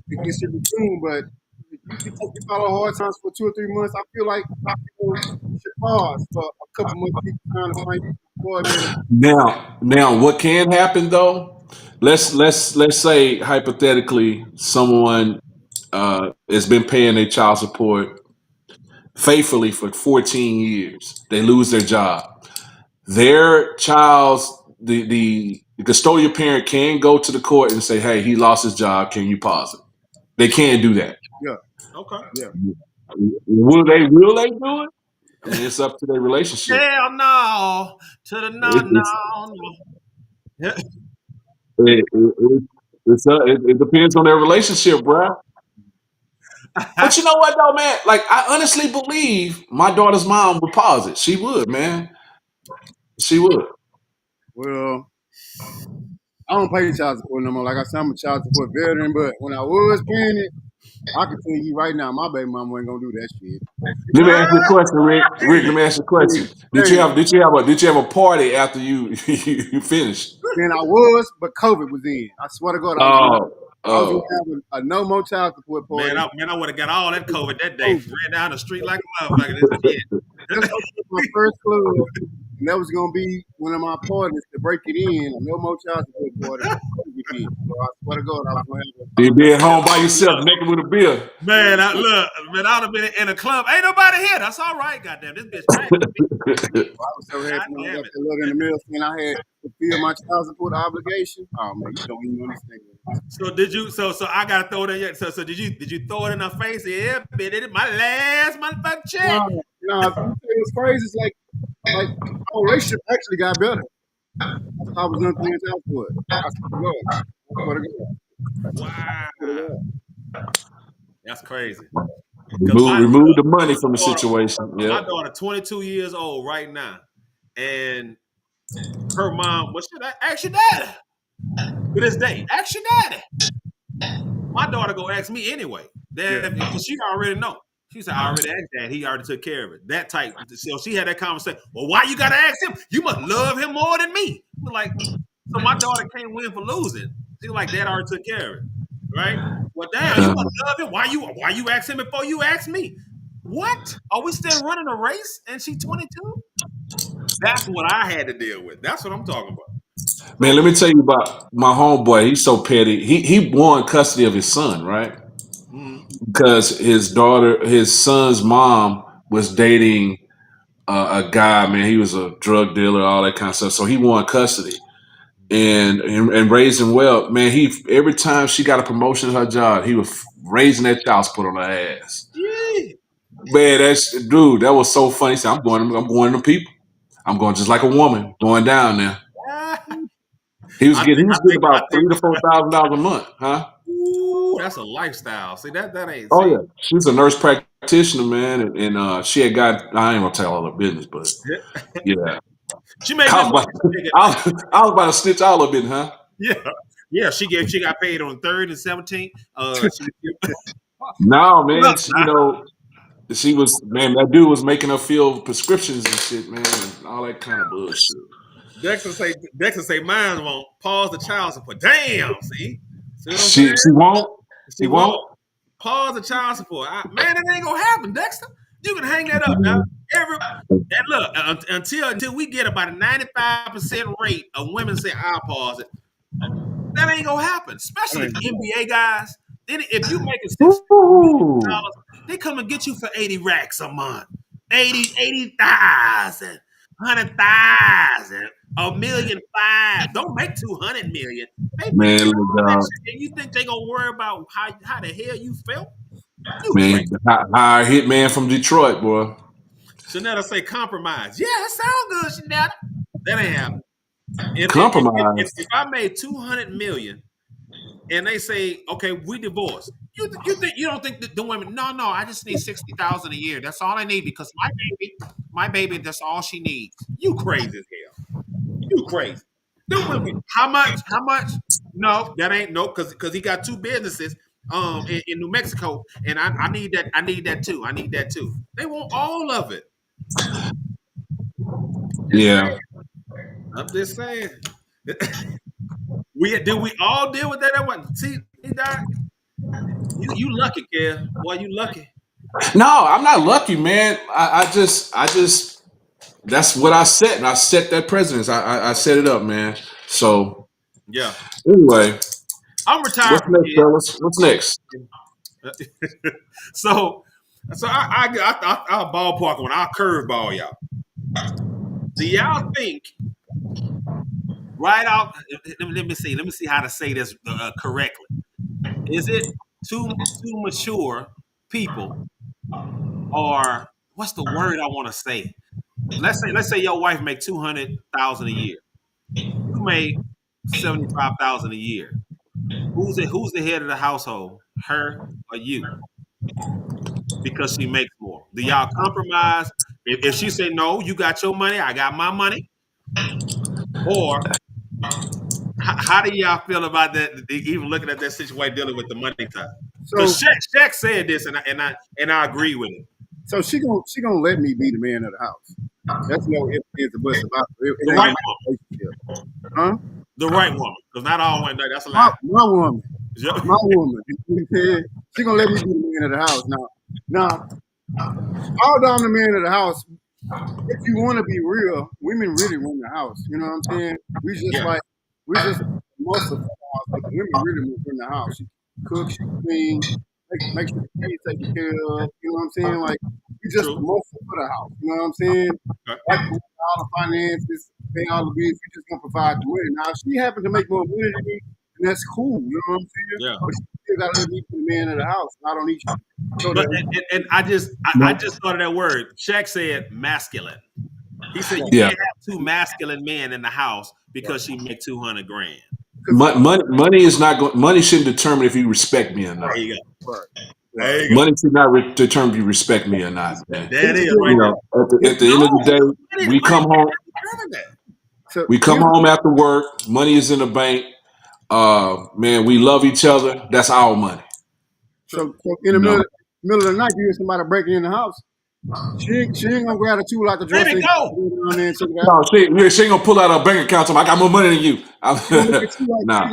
it should be soon. But you follow hard times for 2 or 3 months. I feel like pause for a couple months. People trying to find employment. Now, what can happen though? Let's say hypothetically, someone has been paying their child support faithfully for 14 years. They lose their job. Their child's the custodial parent can go to the court and say, "Hey, he lost his job. Can you pause it?" They can do that. Yeah, Okay. yeah. Will they? Will they do it? I mean, it's up to their relationship. Hell no. To the no, It, no, it's, no. it depends on their relationship, bro. But you know what, though, man? Like, I honestly believe my daughter's mom would pause it. She would, man. She would. Well, I don't pay child support no more. Like I said, I'm a child support veteran, but when I was paying it, I can tell you right now, my baby mama ain't gonna do that shit. Let me ask you a question, Rick. Rick, let me ask you a question. Did you Hey, have a party after you you finished? then I was, but COVID was in. I swear to God, I was gonna Oh. have a no more child support party. Man, I would have got all that COVID that day. Ran down the street like a motherfucker. This shit. Just opened my first club, and that was gonna be one of my partners to break it in. A no more child support party. So I swear to God, I was gonna have You be at home by yourself, naked with a beer. Man, I would have been in a club. Ain't nobody here. That's all right. Goddamn, this bitch crazy. I was so happy when I Goddamn got it. the look in the mail saying I had to fulfill my child support obligation. Oh man, you don't even understand. So did you? So I gotta throw it in. So did you throw it in her face? Yeah, bitch, it is my last motherfucking check. No, you say it's crazy. It's like our relationship actually got better. I was done paying child support. I swear to God. I swear to God. Wow, that's crazy. Remove the money from the situation. My Yeah. daughter, 22 years old right now, and her mom, well, shit, ask your daddy. To this day, ask your daddy. My daughter go ask me anyway. Because she already know. She said, I already asked Dad. He already took care of it. That type. So she had that conversation. Well, why you gotta ask him? You must love him more than me. I'm like, so my daughter can't win for losing. She's like, Dad already took care of it. Right? Well, damn, you must love him. Why you ask him before you ask me? What? Are we still running a race? And she's 22? That's what I had to deal with. That's what I'm talking about. Man, let me tell you about my homeboy. He's so petty. He won custody of his son, right? Mhm. Because his son's mom was dating a guy, man. He was a drug dealer, all that kind of stuff. So he won custody and raised him well. Man, every time she got a promotion at her job, he was raising that child support on her ass. Yeah. Man, that was so funny. He said, I'm going to people. I'm going just like a woman, going down there. He was getting about $3,000 to $4,000 a month, huh? Ooh, that's a lifestyle. See that ain't. Oh See, yeah, she's a nurse practitioner, man, and she had got. I ain't gonna tell all her business, but yeah, she made I good was, money. I was about to snitch all of it, huh? Yeah. She got paid on 3rd and 17th. No, man, she was, man. That dude was making her fill prescriptions and shit, man, and all that kind of bullshit. Dexter say mine won't pause the child support. Damn, see what I'm She saying? won't. She won't pause the child support. Man, that ain't gonna happen, Dexter. You can hang that up now. And look, until we get about a 95% rate of women say I'll pause it, that ain't gonna happen. Especially NBA guys. Then if you make it $60,000, they come and get you for 80 racks a month. 80,000, 100,000, $1,500,000. Don't make 200 million. They make Man, that shit, and you think they gonna worry about how the hell you felt? man, hire a hitman from Detroit, boy. Chanetta say compromise. Yeah, that sounds good, Chanetta. That ain't happening. Compromise. If I made 200 million and they say, okay, we divorced. You don't think that the women? No, I just need 60,000 a year. That's all I need because my baby, that's all she needs. You crazy as hell. You crazy. The women, how much? No, that ain't because he got 2 businesses in New Mexico, and I need that. I need that too. They want all of it. I'm just saying. We all deal with that? See, Doc, you lucky, Kev. Boy, you lucky. No, I'm not lucky, man. I just that's what I set, and I set that precedence. I set it up, man. So Yeah, anyway, I'm retired what's from next, kids. fellas? What's next? so, I'll ballpark one. I'll curveball y'all. Do y'all think right out? Let me see. Let me see how to say this correctly. Is it too mature people, or what's the word I want to say? Let's say your wife make 200,000 a year. You make 75,000 a year. Who's the head of the household? Her or you? Because she makes more. Do y'all compromise? If she say no, you got your money, I got my money, or how do y'all feel about that? Even looking at that situation dealing with the money time, because So Shaq said this, and I agree with it. so she gonna let me be the man of the house. That's no ifs, ands, or buts about it. It The ain't right gonna woman, be a relationship. Huh? the right woman, because not all women. That's a My lie. my woman. Yeah. My woman. She gonna let me be the man of the house. Now, although I'm the man of the house, if you want to be real, women really run the house. You know what I'm saying? Yeah. We just muscle for the house, but the women really run the house. She cooks, she clean, make sure the kids taken care of. You know what I'm saying? Like we just the True. muscle for the house. You know what I'm saying? Okay. Like all the finances, pay all the bills. We just gonna provide the money. Now, if she happens to make more money than me, then that's cool. You know what I'm saying? Yeah. But she still gotta let me be the man of the house. I don't need you. So But that and I just thought of that word. Shaq said masculine. He said you Yeah, can't have two masculine men in the house because she make 200 grand. because money is not going. Money shouldn't determine if you respect me or There not. you go. right, right. There you go. Money should not determine if you respect me or not, man. There it Here's the is deal, You right man. know, there. at the end of the No, day, we money come home. can't determine that. So We come here's home after work. Money is in the bank. Man, we love each other. That's our money. True. so in the You know. middle of the night, you hear somebody breaking in the house. She ain't gonna grab a tool out the Let dresser it and go. go down there and check it out. No, she ain't gonna pull out her bank account. I got more money than you. She gonna look at you like Nah,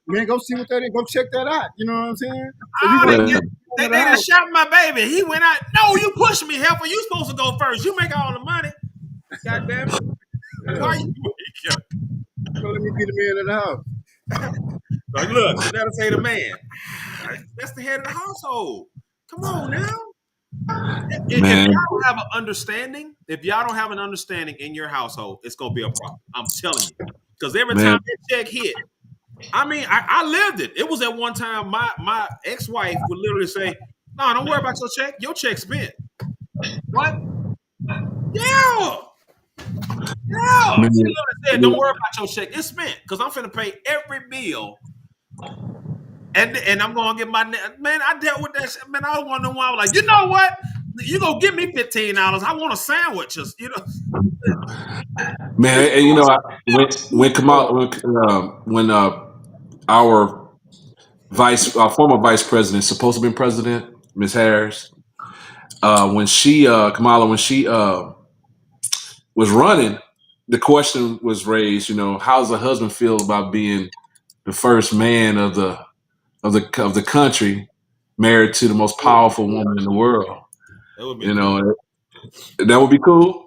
man, go see what that is. Go check that out. You know what I'm saying? So you Oh, gonna they let me whatever. get out they, of the they done house. shot my baby. He went out. No, you pushed me, helper. You supposed to go first. You make all the money. God damn it. Yeah, Why you you gonna let me be the man of the house. like look, Janetta say the man. That's the head of the household. Come on now. If Man, y'all don't have an understanding, if y'all don't have an understanding in your household, it's gonna be a problem. I'm telling you. Because every man, time that check hit, I mean, I lived it. It was at one time my ex-wife would literally say, "No, don't worry about your check. Your check's spent." What? Yeah. Yeah. She man. literally said, "Don't worry about your check. It's spent because I'm finna pay every bill." And I'm gonna get my man. I dealt with that shit. Man, I was one of the one. I was like, you know what? You gonna give me $15. I want a sandwich. You know, Man, and you know, when Kamal, when our our former vice president, supposed to be president, Miss Harris, when she Kamala, when she was running, the question was raised. You know, how does a husband feel about being the first man of the country, married to the most powerful woman in the world? that would have been You cool. know, that would be cool.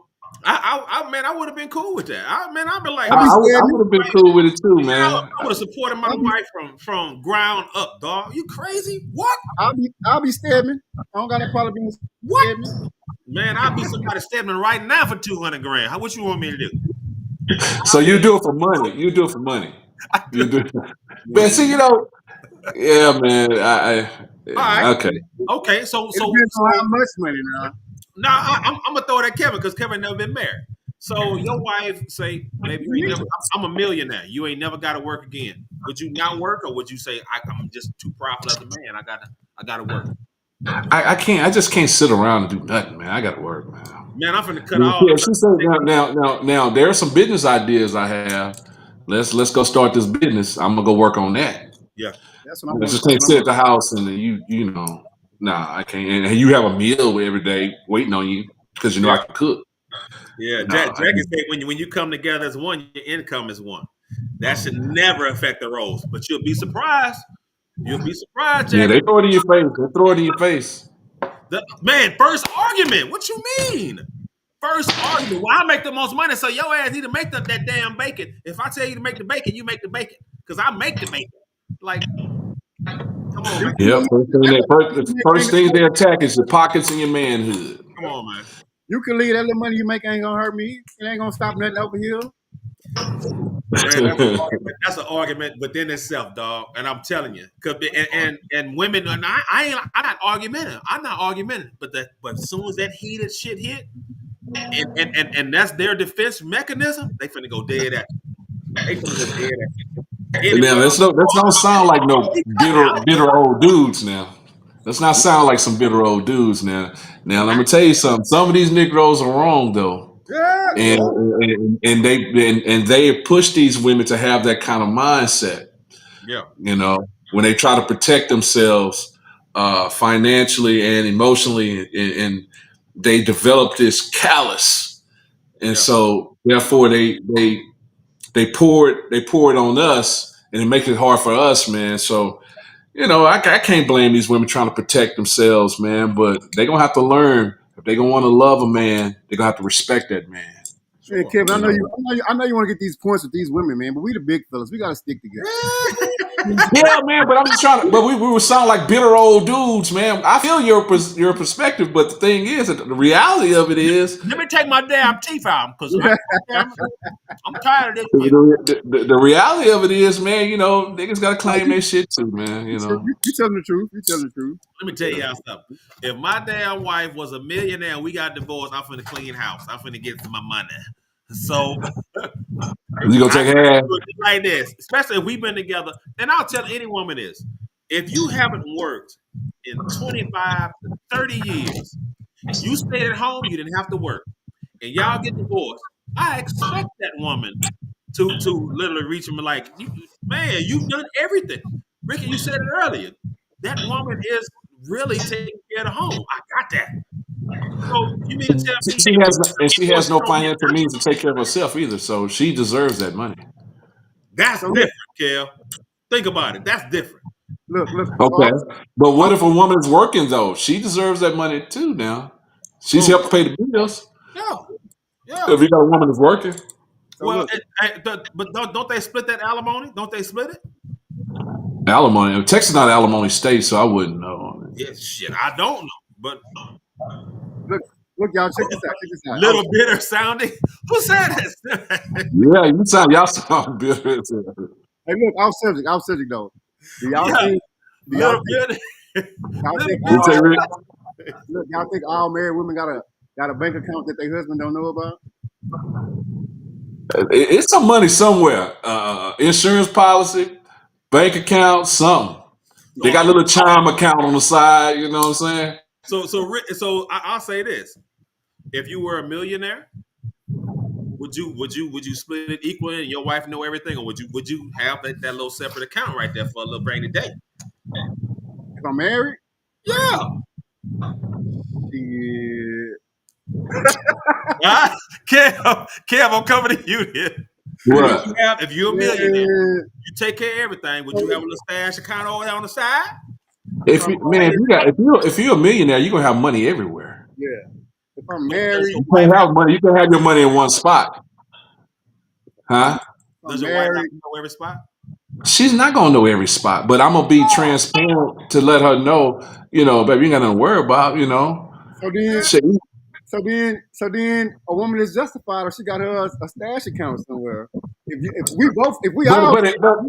Man, I would have been cool with that. I'd be like, I'll be listen, I stabbing. would have been cool with it too, man. I would have supported my I'll be wife from ground up, dog. You crazy? What? I'll be stabbing. I don't got no problem being What? stabbing. Man, I'd be somebody stepping right now for 200 grand. What you want me to do? So you do it for money. You do it for money. I You do. do. Man, see, you know, yeah, man. All right. Yeah, okay. Okay. So It so depends on how so much money now. now I'm gonna throw it at Kevin because Kevin never been married. So your wife say, "Baby, you ain't never. I'm a millionaire. You ain't never got to work again." Would you not work, or would you say, "I'm just too powerful as a man. I gotta work." I can't. I just can't sit around and do nothing, man. I got to work, man. Man, I'm finna cut Yeah, all she said now. There are some business ideas I have. Let's go start this business. I'm gonna go work on that. yeah. That's what I'm I gonna just that's can't what I'm sit gonna at the house and you know, nah, I can't. And you have a meal every day waiting on you because you know Yeah. I can cook. Yeah. No, Jackie said when you come together as one, your income is one. That should never affect the roles, but you'll be surprised. You'll be surprised, yeah, Jackie. they throw it in your face. They throw it in your face. Man, first argument. What you mean? First argument. Well, I make the most money, so your ass need to make that damn bacon. If I tell you to make the bacon, you make the bacon. Because I make the bacon. Like, come on, man. Yep. The first thing they attack is your pockets and your manhood. Come on, man. You can leave that little money you make ain't gonna hurt me. It ain't gonna stop nothing over here. Man, that's an argument within itself, dog. And I'm telling you, and women, and I'm not argumentative. I'm not argumentative. But as soon as that heated shit hit, and that's their defense mechanism, they finna go dead at you. They finna go dead at you. Now let's don't sound like no bitter old dudes now. Let's not sound like some bitter old dudes now. Now let me tell you something. Some of these Negroes are wrong though, and they push these women to have that kind of mindset. Yeah, you know, when they try to protect themselves financially and emotionally, and they develop this callous, and so therefore they pour it on us, and it makes it hard for us, man. So. I can't blame these women trying to protect themselves, man, but they're going to have to learn. If they're going to want to love a man, they're going to have to respect that man. Hey, Kevin, I know you want to get these points with these women, man, but we the big fellas. We got to stick together. Yeah, man, but I'm just trying to, but we would sound like bitter old dudes, man. I feel your perspective, but the thing is, that the reality of it is. Let me take my damn teeth out, because I'm tired of this. The reality of it is, man, niggas got to claim their shit too, man. You telling the truth. You telling the truth. Let me tell y'all something. If my damn wife was a millionaire and we got divorced, I'm finna clean house. I'm finna get my money. So you gonna take half like this, especially if we've been together. And I'll tell any woman this: if you haven't worked in 25 to 30 years, you stayed at home, you didn't have to work, and y'all get divorced, I expect that woman to literally reach him like, man, you've done everything. Ricky, you said it earlier. That woman is really taking care of the home. I got that. So you mean to tell me she has no financial means to take care of herself either, so she deserves that money. That's different, Kel. Think about it. That's different. Look. Okay, but what if a woman's working though? She deserves that money too. Now she's helped pay the bills. Yeah. If you got a woman that's working. Well, but don't they split that alimony? Don't they split it? Alimony. Texas is not an alimony state, so I wouldn't know. Yeah, shit, I don't know, but. Look, y'all, check this out. Little bitter sounding. Who said this? Yeah, y'all sound bitter. Hey, look, off subject though. Do y'all think all married women got a bank account that their husband don't know about? It's some money somewhere. Insurance policy, bank account, something. They got a little chime account on the side. You know what I'm saying? So I'll say this: if you were a millionaire, would you split it equally and your wife know everything, or would you have that little separate account right there for a little rainy day? If I'm married, yeah. Kev, I'm coming to you here. What? If you're a millionaire, you take care of everything. Would you have a little stash account over there on the side? If you're a millionaire, you're gonna have money everywhere. Yeah. If I'm married, you can't have money. You can have your money in one spot. Huh? Does your wife have to know every spot? She's not gonna know every spot, but I'm gonna be transparent to let her know, baby, you ain't got nothing to worry about, So then a woman is justified if she got her a stash account somewhere. If we all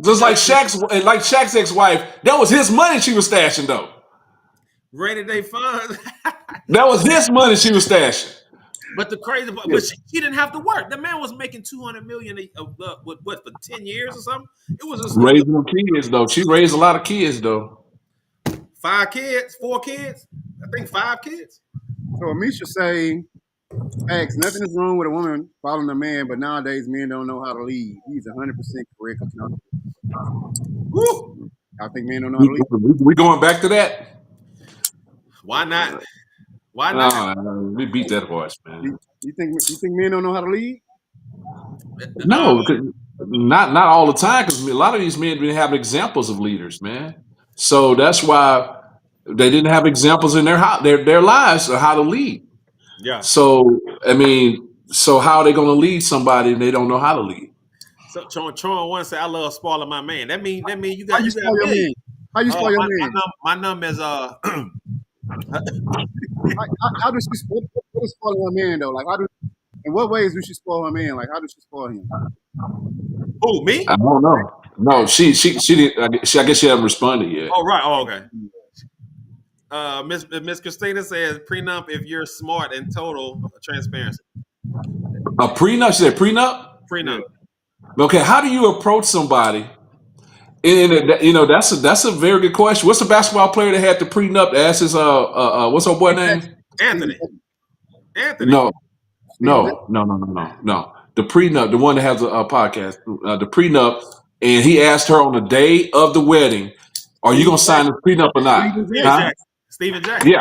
just like Shaq's ex-wife, that was his money she was stashing though. Rainy day fund. That was his money she was stashing. But the crazy part, but she didn't have to work. The man was making $200 million for 10 years or something. It was just raising kids though. She raised a lot of kids though. 4 kids. I think 5 kids. So Amisha say, "Facts. Nothing is wrong with a woman following a man, but nowadays men don't know how to lead." He's 100% correct. I think men don't know how to lead. We going back to that? Why not? Why not? We beat that horse, man. You think men don't know how to lead? No, not all the time. Because a lot of these men have examples of leaders, man. So that's why They didn't have examples in their lives of how to lead. Yeah. So I mean, so how are they going to lead somebody if they don't know how to lead? So Tron one say I love spoiling my man. That mean you How got you spoil your me. man? How you spoil your man? My number is How does she what is spoiling her man though? Like in what ways do she spoil her man? Like how does she spoil him? who, me? I don't know. No, she didn't. I guess she haven't responded yet. Oh right. Oh okay. Miss Christina says prenup if you're smart and total transparency. A prenup? She said prenup. Prenup. Okay, how do you approach somebody? And that's a very good question. What's the basketball player that had the prenup? Ask his what's her boy name? Anthony. No. The prenup, the one that has a podcast, the prenup, and he asked her on the day of the wedding, "Are you gonna sign the prenup or not?" Steven Jackson. Yeah,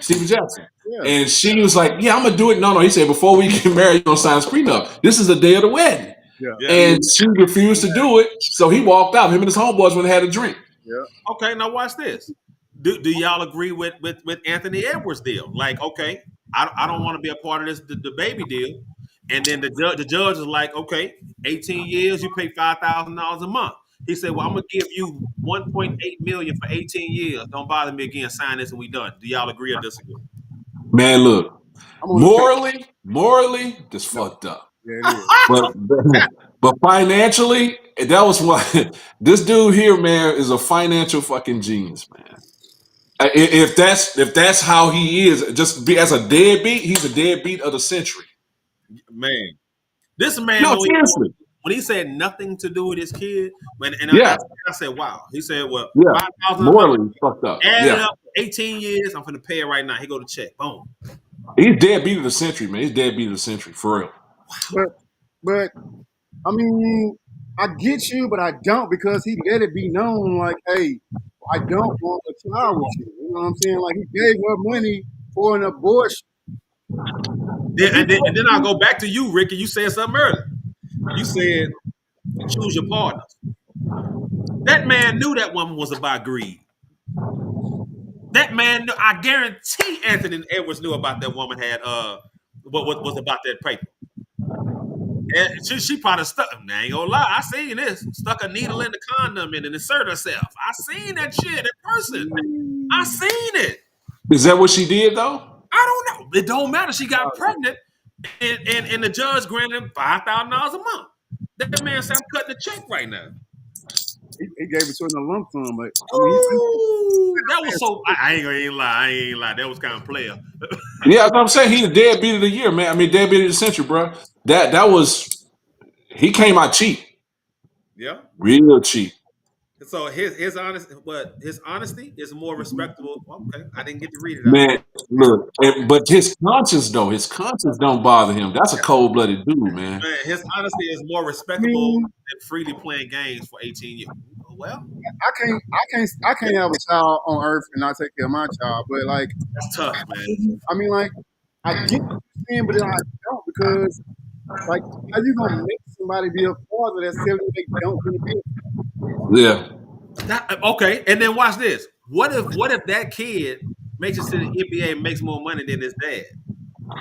Steven Jackson. Yeah. And she was like, "Yeah, I'm gonna do it." No, he said, "Before we get married, you're gonna sign this prenup. This is the day of the wedding." Yeah. And she refused to do it, so he walked out. Him and his homeboys went and had a drink. Yeah. Okay, now watch this. Do y'all agree with Anthony Edwards' deal? Like, okay, I don't want to be a part of this the baby deal. And then the judge is like, okay, 18 years, you pay $5,000 a month. He said, well, I'm gonna give you $1.8 million for 18 years. Don't bother me again. Sign this and we done. Do y'all agree or disagree? Man, look, morally, this fucked up. Yeah, it is. But financially, that was why this dude here, man, is a financial fucking genius, man. If that's how he is, just be as a deadbeat, he's a deadbeat of the century. Man, this man, seriously. When he said nothing to do with his kid, I said, wow. He said, well, 5,000 morally fucked up. Add it up, 18 years, I'm gonna pay it right now. He go to check, boom. He's deadbeat of the century, man. He's deadbeat of the century, for real. But I mean, I get you, but I don't, because he let it be known, like, hey, I don't want a child with you. You know what I'm saying? Like, he gave her money for an abortion. And then I'll go back to you, Ricky. You said something earlier. You said choose your partners. That man knew that woman was about greed. That man knew, I guarantee Anthony Edwards knew about that woman had what was about that paper. And she probably stuck. I ain't gonna lie, I seen this. Stuck a needle in the condom and insert herself. I seen that shit in person. I seen it. Is that what she did though? I don't know. It don't matter. She got pregnant, and the judge granted him $5,000 a month. That man said, I'm cutting the check right now. He gave it to her in a lump sum, but that was so. I ain't lie. That was kind of player. Yeah, that's what I'm saying. He's a deadbeat of the year, man. I mean, deadbeat of the century, bro. That was, he came out cheap. Yeah, real cheap. So his honesty is more respectable. Okay, I didn't get to read it. Man, look, but his conscience don't bother him. That's a cold-blooded dude, man. His honesty is more respectable than freely playing games for 18 years. Well, I can't have a child on earth and not take care of my child, but like that's tough, man. I mean, like I get what you're saying, but then I don't, because like how you gonna make somebody be a father that's telling you they don't want to be? Yeah. Okay, and then watch this. What if that kid makes it to the NBA and makes more money than his dad?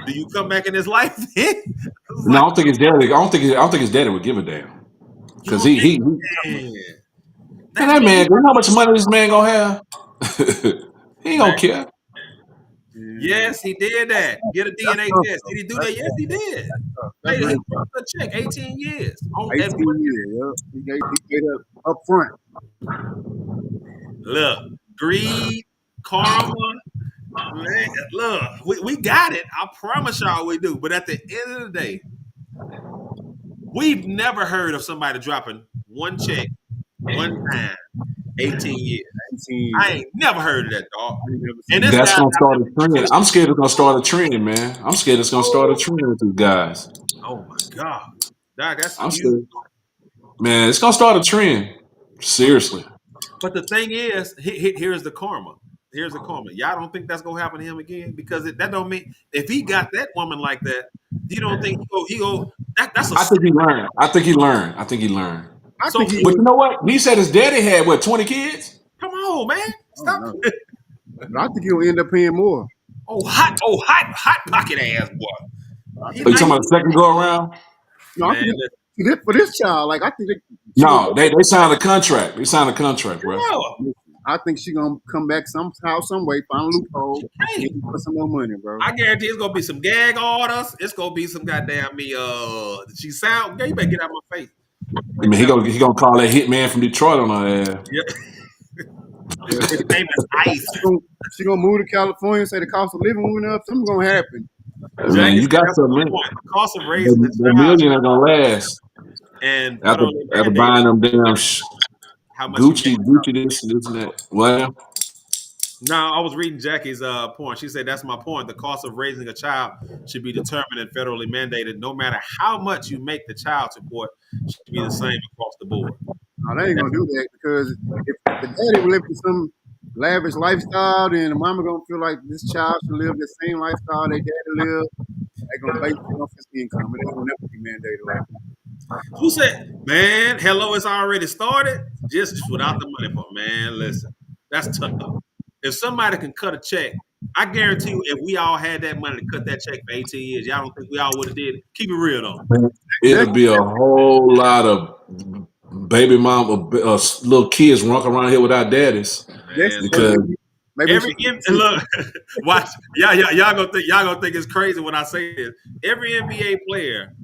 Do you come back in his life? No, I don't think his daddy. I don't think his daddy would give a damn. Because he that man, you know how much money this man gonna have? He ain't gonna care. Yes, he did that. Get a DNA test. Did he do that? Yes, he did. Hey, he took a check, 18 years. 18 years, He gave up front. Look, greed, karma, man, look, we got it. I promise y'all we do. But at the end of the day, we've never heard of somebody dropping one check, one time, 18 years. I ain't never heard of that, dog. And that's gonna start a trend. I'm scared it's gonna start a trend, man. I'm scared it's gonna start a trend with these guys. Oh my God. That's I'm scared. Man, it's gonna start a trend. Seriously. But the thing is, here's the karma. Here's the karma. Y'all don't think that's gonna happen to him again? Because that don't mean if he got that woman like that, you don't think he go that's a I think he learned. But you know what? He said his daddy had 20 kids? Come on, man. Stop. But I think he'll end up paying more. Hot pocket ass boy. Are you talking about the second go around? No, I think for this child, like I think No, they signed a contract. They signed a contract, bro. I think she gonna come back somehow, some way, find a loophole, and put some more money, bro. I guarantee it's gonna be some gag orders. It's gonna be some goddamn me. She sound. Girl, you better get out of my face. I mean, he gonna call that hitman from Detroit on her ass. Yeah. His name is Ice. She gonna move to California and say the cost of living went up. Something's gonna happen. Man, you got something, man. The cost of raising the child. $1 million gonna last. And after buying them damn how much Gucci this and that. Well, no, I was reading Jackie's point. She said that's my point. The cost of raising a child should be determined and federally mandated. No matter how much you make the child support, should be the same across the board. No, they ain't gonna do that because if the daddy live in some lavish lifestyle, then the mama gonna feel like this child should live the same lifestyle they daddy live. They gonna base it off his income. It ain't gonna never be mandated like that. Who said, man, hello, it's already started? Just without the money part. Man, listen, that's tough. If somebody can cut a check, I guarantee you, if we all had that money to cut that check for 18 years, y'all don't think we all would have did it? Keep it real, though. It'll be a whole lot of baby mama, little kids running around here without daddies. Because look, watch, y'all gonna think it's crazy when I say this. Every NBA player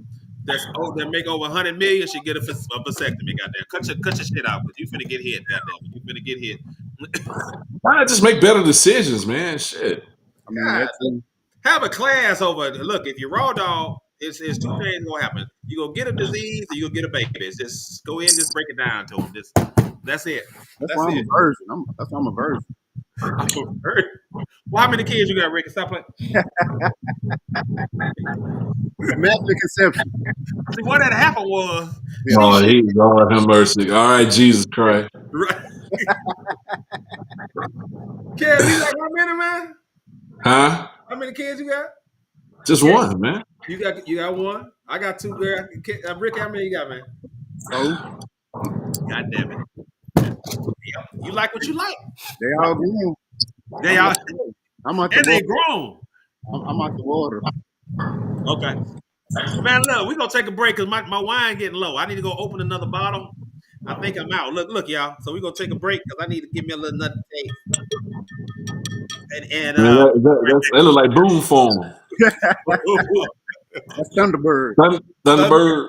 that make over 100 million should get a vasectomy. Goddamn, cut your shit out because you finna get hit. Goddamn, you finna get hit. Why not just make better decisions, man? Shit. I mean, have a class over. Look, if you raw dog, it's two things gonna happen. You gonna get a disease, or you gonna get a baby. It's just go in, just break it down to them. That's it. That's why I'm a virgin. That's why I'm a virgin. Well, how many kids you got, Ricky? Stop playing. Immaculate conception. See, what had happened was. Oh, Lord have mercy. All right, Jesus Christ. Right. Kev, you got how many, man? Huh? How many kids you got? Just one, man. You got one. I got two. Girl. Ricky, how many you got, man? Oh. God damn it. You like what you like. They all grown. I'm out the water. They grown. I'm out the water. Okay. Man, look, we're going to take a break because my wine getting low. I need to go open another bottle. I think I'm out. Look, y'all. So we're going to take a break because I need to give me a little nut taste. That look like boom form. That's Thunderbird. Thunderbird.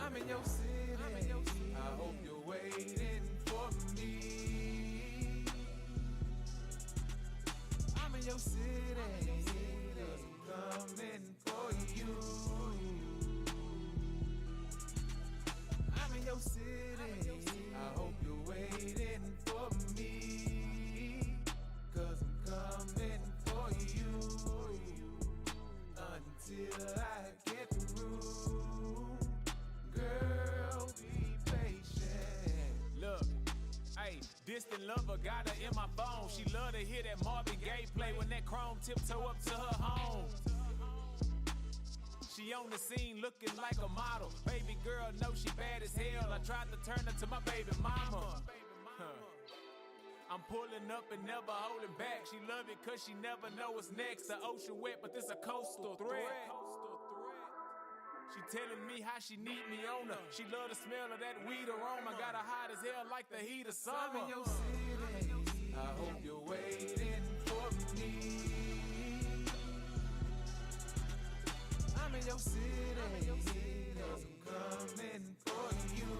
I'm in your city. I hope you're waiting for me. I'm in your city. 'Cause I'm coming for you. I'm in your city. I hope you're waiting for me. 'Cause I'm coming for you. Until I get through. Girl, be patient. Look, hey, distant lover got her in my phone. She love to hear that Marvin Gaye play when that chrome tiptoe up to her home. She on the scene looking like a model. Baby girl know she bad as hell. I tried to turn her to my baby mama. I'm pulling up and never holding back. She love it cause she never know what's next. The ocean wet, but this a coastal threat. She telling me how she need me on her. She love the smell of that weed aroma. Got her hot as hell like the heat of summer. I'm in your city. I hope you're waiting for me. I'm in your city. 'Cause I'm coming for you.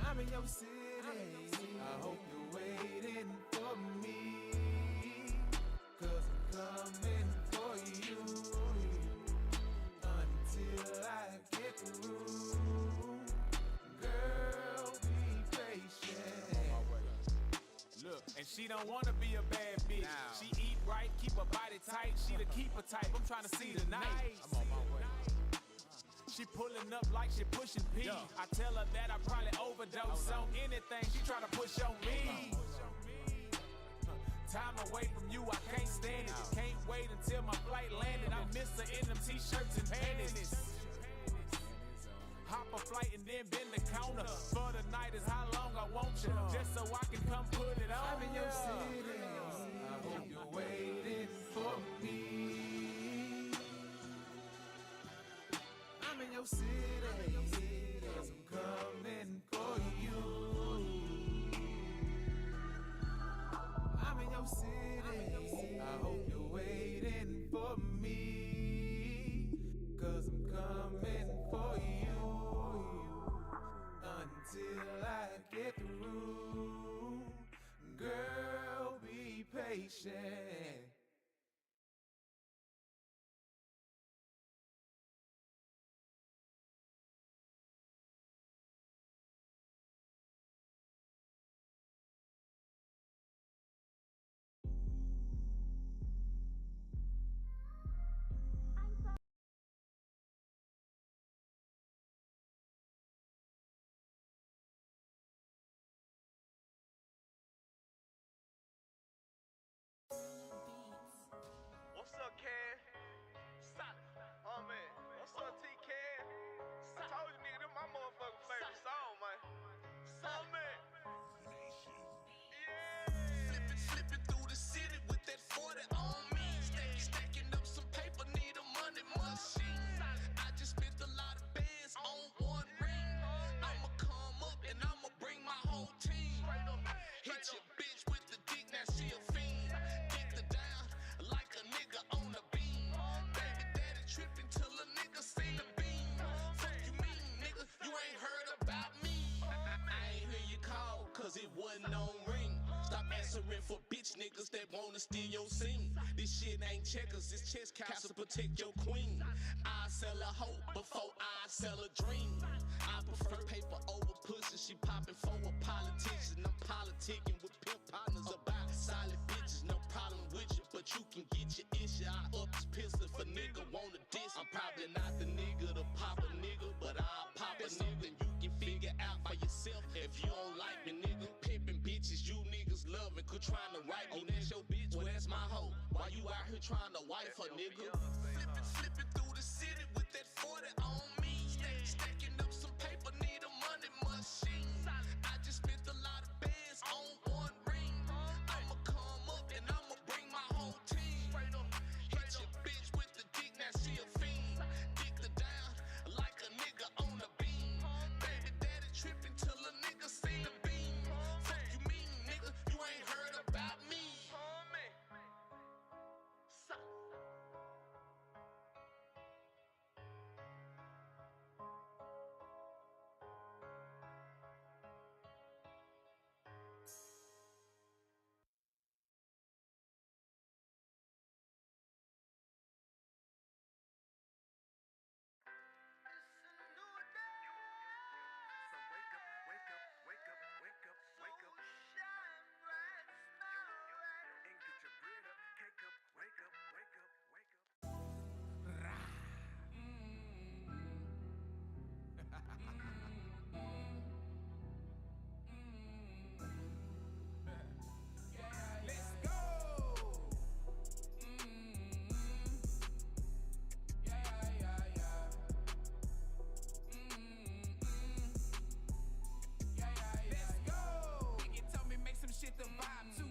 I'm in your city. I hope you're waiting for me. 'Cause I'm coming for you. Until I get through. Girl, be patient. Look, and she don't wanna be a bad bitch. She eat right, keep her body tight. She the keeper type. I'm trying to see tonight. I'm on my way. She pulling up like she pushing P. I tell her that I probably overdose on anything she try to push on me. Time away from you, I can't stand it. Can't wait until my flight landed. I miss her in them t-shirts and panties. Hop a flight and then bend the counter. For the night is how long I want you, just so I can come put it on. I'm in your city, I hope you're waiting for me. I'm in your city, 'cause I'm coming for you. I'm in your city, I hope you're waiting for me. 'Cause I'm coming for you. Until I get through, girl, be patient. What's up, Ken? Solid. Oh, man. What's up, T-Ken? I told you, nigga, this my motherfucking favorite song, man. Oh, man. Yeah. Flipping through the city with that 40 on me. Stacking up some paper, need a money machine. I just spent a lot of bands on one ring. I'ma come up and I'ma bring my whole team. Hit your bitch with the dick, now she a fiend. Dick her down like a nigga on a beam. Baby daddy tripping till a nigga seen a beam. Fuck you mean, nigga, you ain't heard about me. I ain't hear you call, 'cause it wasn't on ring. Stop answering for bitch niggas that wanna steal your scene. This shit ain't checkers, it's chess caps to protect your queen. I sell a hope before I sell a dream. I prefer paper over pussy, she popping for a politician. I'm politicking with pimp partners about solid bitches. No problem with you, but you can get your issue. I up this pistol for nigga wanna diss. I'm probably not the nigga to pop a nigga, but I'll pop a nigga. You can figure out by yourself if you don't like me, nigga. Pimping bitches, you niggas loving, quit trying to write me. Oh, that's your bitch, well that's my hoe. Why you out here trying to wife her, nigga? Flipping through the city with that 40 on me. Stacking up some paper, need a money machine. I just spent a lot of bands on one ring. I'ma come up and I'ma bring my whole team. Hit your bitch with the dick, now she a fiend. Dick her down like a nigga on a beam. Baby daddy tripping till a nigga seen a beam. Fuck you mean, nigga, you ain't heard about me. Let's go. Let's go. Rickey told me make some shit to vibe to.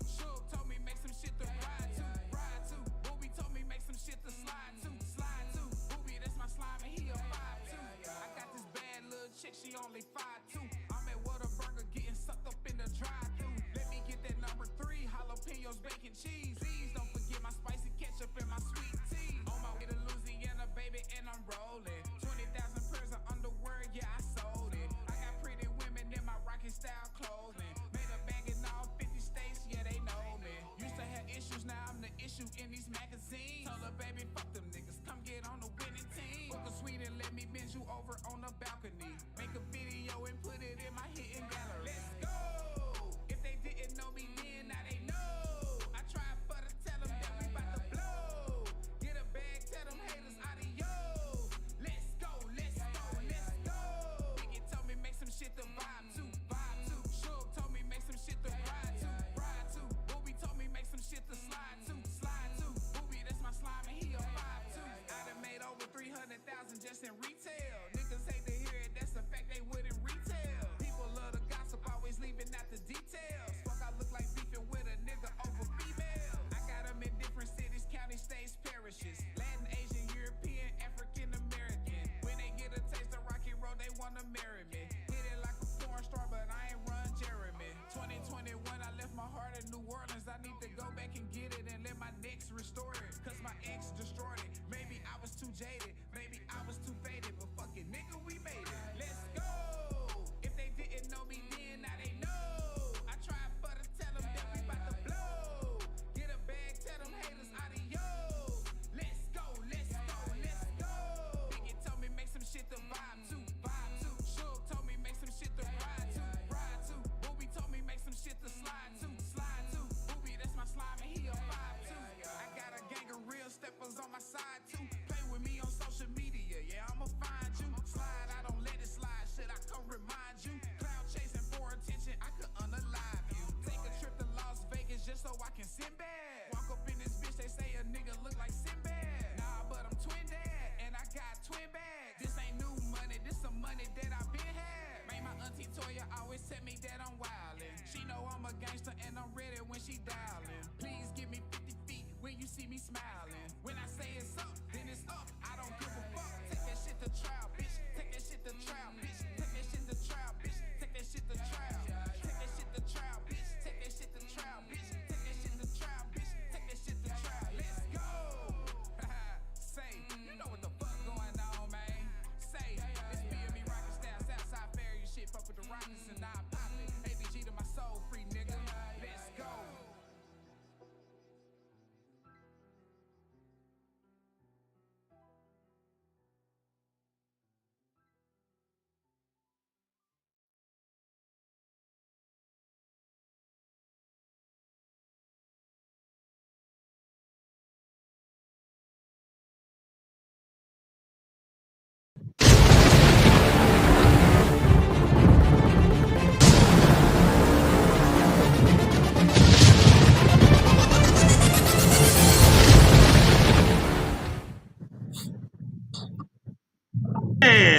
Suge told me make some shit to ride to. Booby told me make some shit to slide to. Booby, that's my slime and he a 5'2". I got this bad little chick, she only 5'2". I'm at Whataburger getting sucked up in the drive-thru. Let me get that number 3, jalapenos, bacon, cheese. Please don't forget my spicy ketchup and my sweet tea. On my way to Louisiana, baby, and I'm rolling. 20,000 pairs of underwear, yeah, I sold it. I got pretty women in my rocket style clothing. Made a bag in all 50 states, yeah, they know me. Used to have issues, now I'm the issue in these magazines. Tell her, baby, fuck them niggas, come get on the winning team. Book a suite and let me bend you over on the balcony. Make a video and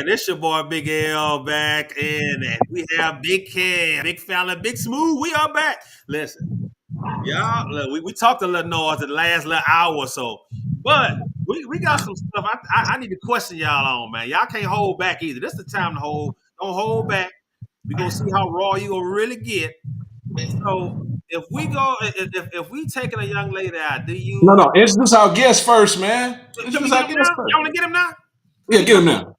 this your boy Big L back in, and we have Big Ken, Big Fella, Big Smooth. We are back. Listen, y'all, look, we talked a little noise in the last little hour or so, but we got some stuff I need to question y'all on, man. Y'all can't hold back either. This is the time to hold. Don't hold back. We gonna see how raw you gonna really get. So if we taking a young lady out, do No, you? no. Introduce our guest first, man. Can we Introduce get our him guest now? first. Y'all want to get him now? Yeah, get him now.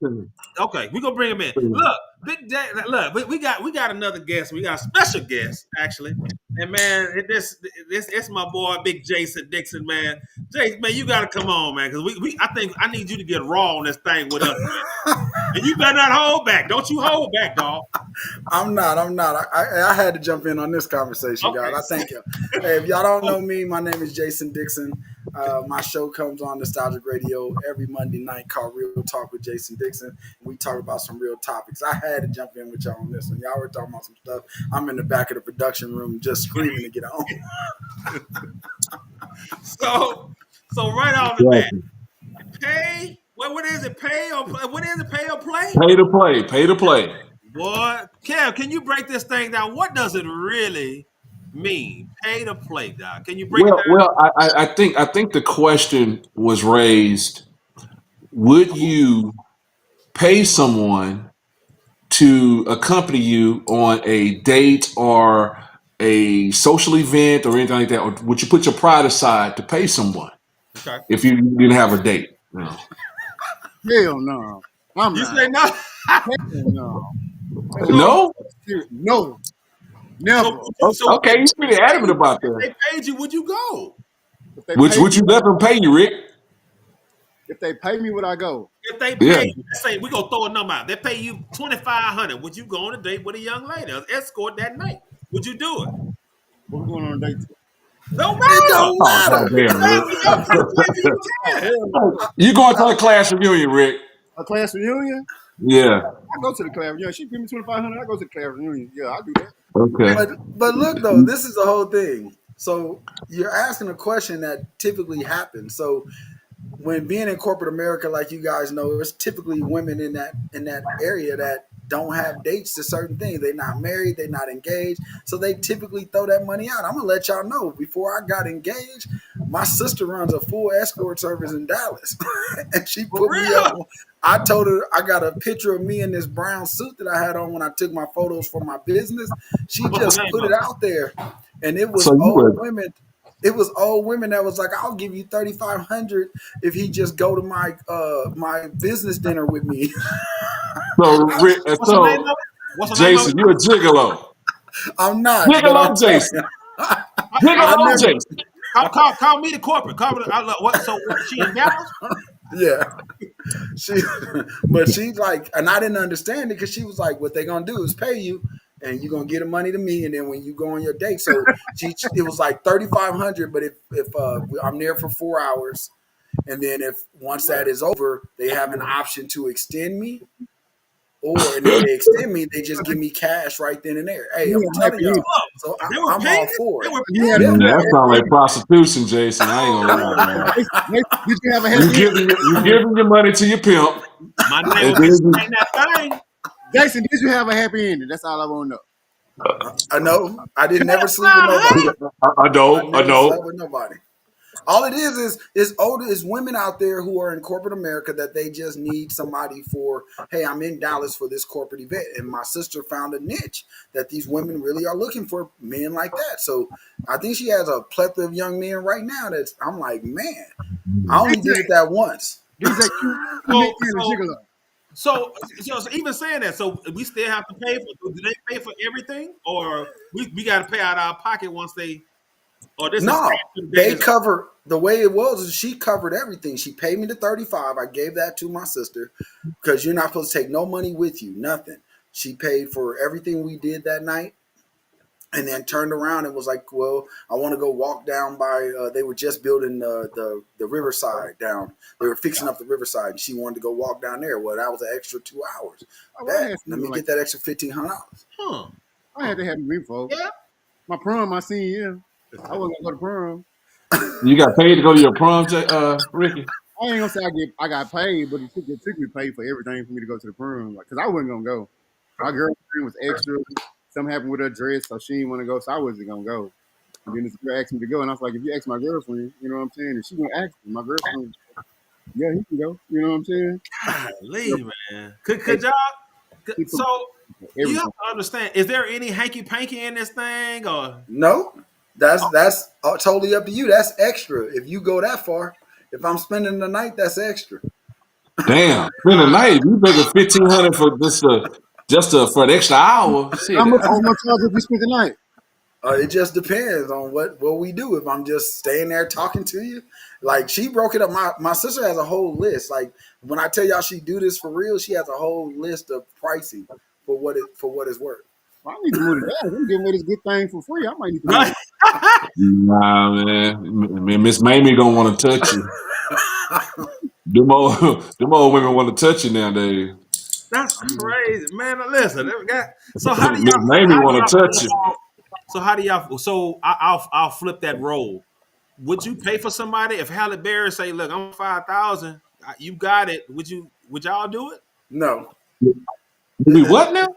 Okay, we gonna bring him in. Look, Big Day, look, we got another guest. We got a special guest actually, and man, it's my boy Big Jason Dixon, man. Jason, man, you gotta come on, man, because I think I need you to get raw on this thing with us, man. And you better not hold back. Don't you hold back, dog. I'm not. I had to jump in on this conversation, Okay. guys. I thank you. Hey, if y'all don't know me, my name is Jason Dixon. My show comes on Nostalgic Radio every Monday night called Real Talk with Jason Dixon. We talk about some real topics. I had to jump in with y'all on this one. Y'all were talking about some stuff. I'm in the back of the production room just screaming to get on. So right off the bat, pay. What is it? Pay or what is it? Pay or play? Pay to play. Pay to play. Boy, Kev, can you break this thing down? What does it really mean? Pay to play, Doc. Can you break it down? Well, I think the question was raised: would you pay someone to accompany you on a date or a social event or anything like that, or would you put your pride aside to pay someone Okay. if you didn't have a date? No. Hell no. I'm You not. say no? Hell no. No? No. Never. So Okay, you're pretty adamant about if that. they paid you, would you go? If they Would pay you let them pay you, Rick? If they pay me, would I go? If they Yeah. pay, let's say we gonna throw a number out. They pay you $2,500. Would you go on a date with a young lady, an escort that night? Would you do it? What we going on a date to? Don't It matter. don't Oh, matter. goddamn, Rick. Y'all pay for you can. You going to a class reunion, Rick? A class reunion? Yeah. I go to the class reunion. She give me $2,500. I go to the class reunion. Yeah, I do that. Okay. But look though, this is the whole thing. So you're asking a question that typically happens. So when being in corporate America, like you guys know, there's typically women in that area that don't have dates to certain things. They're not married, they're not engaged, so they typically throw that money out. I'm gonna let y'all know. Before I got engaged, my sister runs a full escort service in Dallas, and she For put me real? up. I told her I got a picture of me in this brown suit that I had on when I took my photos for my business. She What's the just name put of it it? out there, and it was So you old were women. It was old women that was like, "I'll give you $3,500 if he just go to my business dinner with me." Rick, What's the name of it? What's the name of it? Jason, you're a gigolo. I'm not, but I'm Gigolo telling Jason. you, I Gigolo never. Jason. Call me the corporate. Call me what? So she in Dallas? Yeah, she, but she's like, and I didn't understand it because she was like, "What they gonna do is pay you, and you're gonna get the money to me, and then when you go on your date." So it was like $3,500, but if I'm there for 4 hours, and then if once that is over, they have an option to extend me. And if they extend me, they just give me cash right then and there. Hey, I'm telling y'all. So They were I'm paying all for They it. were You paying had Yeah, that sounds like prostitution, Jason. I ain't gonna lie, man. Did you have a You happy giving you giving your money to your pimp, My name and would be then saying that thing. Jason, did you have a happy ending? That's all I want to know. I know. I didn't never sleep with nobody. I I know, I never slept know. with nobody. All it is women out there who are in corporate America that they just need somebody for, hey, I'm in Dallas for this corporate event. And my sister found a niche that these women really are looking for men like that. So I think she has a plethora of young men right now that's, I'm like, man, I only did it that once. DJ, you So, Nick and a so, gigolo. so even saying that, so we still have to pay for. Do they pay for everything, or we got to pay out of our pocket once they? Or this is No, after the date they is- cover the way it was. Is she covered everything. She paid me the 35. I gave that to my sister because you're not supposed to take no money with you, nothing. She paid for everything we did that night, and then turned around and was like, "Well, I want to go walk down by." They were just building the riverside down. They were fixing up the riverside, and she wanted to go walk down there. Well, that was an extra 2 hours. Oh, I had Let me something get that extra $1,500. Huh? I had to have me, folks. Yeah. My prom, my senior year. I wasn't gonna go to prom. You got paid to go to your prom, Ricky? I ain't gonna say I got paid, but it took me paid for everything for me to go to the prom. Like, cause I wasn't gonna go. My girlfriend was extra. Something happened with her dress, so she didn't want to go, so I wasn't gonna go. And then this girl asked me to go, and I was like, if you ask my girlfriend, you know what I'm saying, and she gonna ask me, my girlfriend, yeah, he can go. You know what I'm saying? Golly, man. Could y'all? So you have to understand. Is there any hanky panky in this thing, or No, that's totally up to you. That's extra. If you go that far, if I'm spending the night, that's extra. Damn, spend the night. You making 1,500 for for an extra hour. Shit. How much charge if you spend the night? It just depends on what we do. If I'm just staying there talking to you, like she broke it up. My sister has a whole list. Like when I tell y'all she do this for real, she has a whole list of pricing for what it's worth. Well, I need to move to Dallas. I'm giving away this good thing for free. I might need to right? Nah, man, Miss Mamie don't want to touch you. Them old women want to touch you nowadays. That's crazy, man. Listen, so Miss Mamie want to touch you. So how do y'all? So I'll flip that role. Would you pay for somebody if Halle Berry say, "Look, I'm 5,000. You got it." Would y'all do it? No. We what now?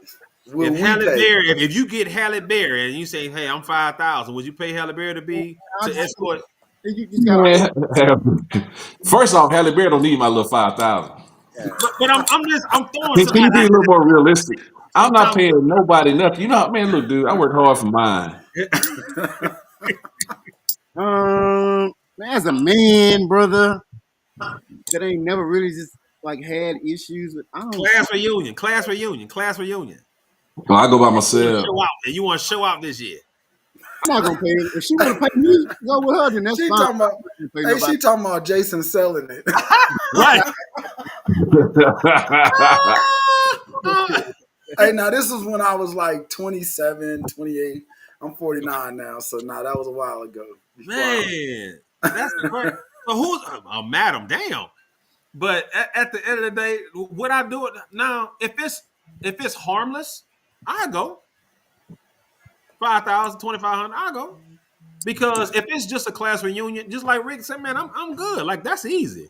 If Halle Berry, if you get Halle Berry and you say, "Hey, I'm 5,000," would you pay Halle Berry to escort? Man, first off, Halle Berry don't need my little 5,000. But I'm throwing Can you be a somebody. little more realistic? I'm not paying nobody nothing. You know, man, look, dude, I work hard for mine. As a man, brother, that ain't never really just like had issues with. Class reunion. Well, I go by myself. And you want to show out this year? I'm not gonna pay her. If she want to pay me, go with her. Then that's she fine. She talking about Jason selling it. Right. Hey, now this was when I was like 27, 28. I'm 49 now, so that was a while ago. Man, that's great. So who's madam? Damn. But at the end of the day, would I do it now? If it's harmless, I go 5,000, 2,500. I go because if it's just a class reunion, just like Rick said, man, I'm good. Like that's easy.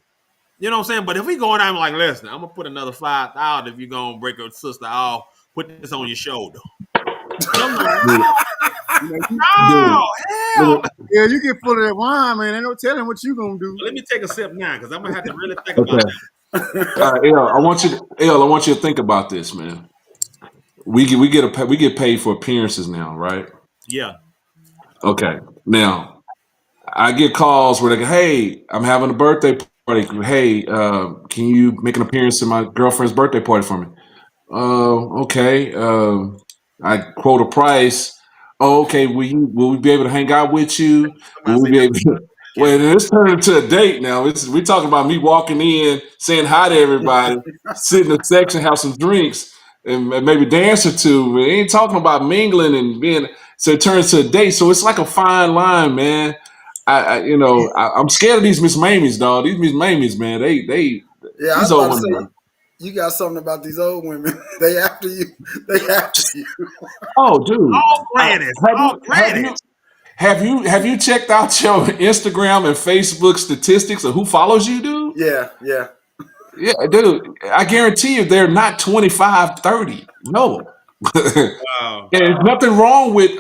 You know what I'm saying? But if we going out, I'm like, listen, I'm gonna put another 5,000 if you're gonna break your sister off. Put this on your shoulder. No, hell. Yeah, you get full of that wine, man. Ain't no telling what you gonna do. Let me take a sip now, because I'm gonna have to really think about that. I want you to think about this, man. We get paid for appearances now, right? Yeah. Okay. Now, I get calls where they go, "Hey, I'm having a birthday party. Hey, can you make an appearance at my girlfriend's birthday party for me?" Okay. I quote a price. Oh, okay. Will we be able to hang out with you? Will we be able to? Well, it's turned into a date now. We talking about me walking in, saying hi to everybody, sit in the section, have some drinks, and maybe dance or two. We ain't talking about mingling and being. So it turns to a date. So it's like a fine line, man. I'm scared of these Miss Mamies, dog. These Miss Mamies, man. They yeah. I these was old about to women. say, you got something about these old women. They after you. They after you. Oh, dude. All credit. Have you checked out your Instagram and Facebook statistics of who follows you, dude? Yeah. Yeah, dude. I guarantee you they're not 25, 30. No. Wow. There's nothing wrong with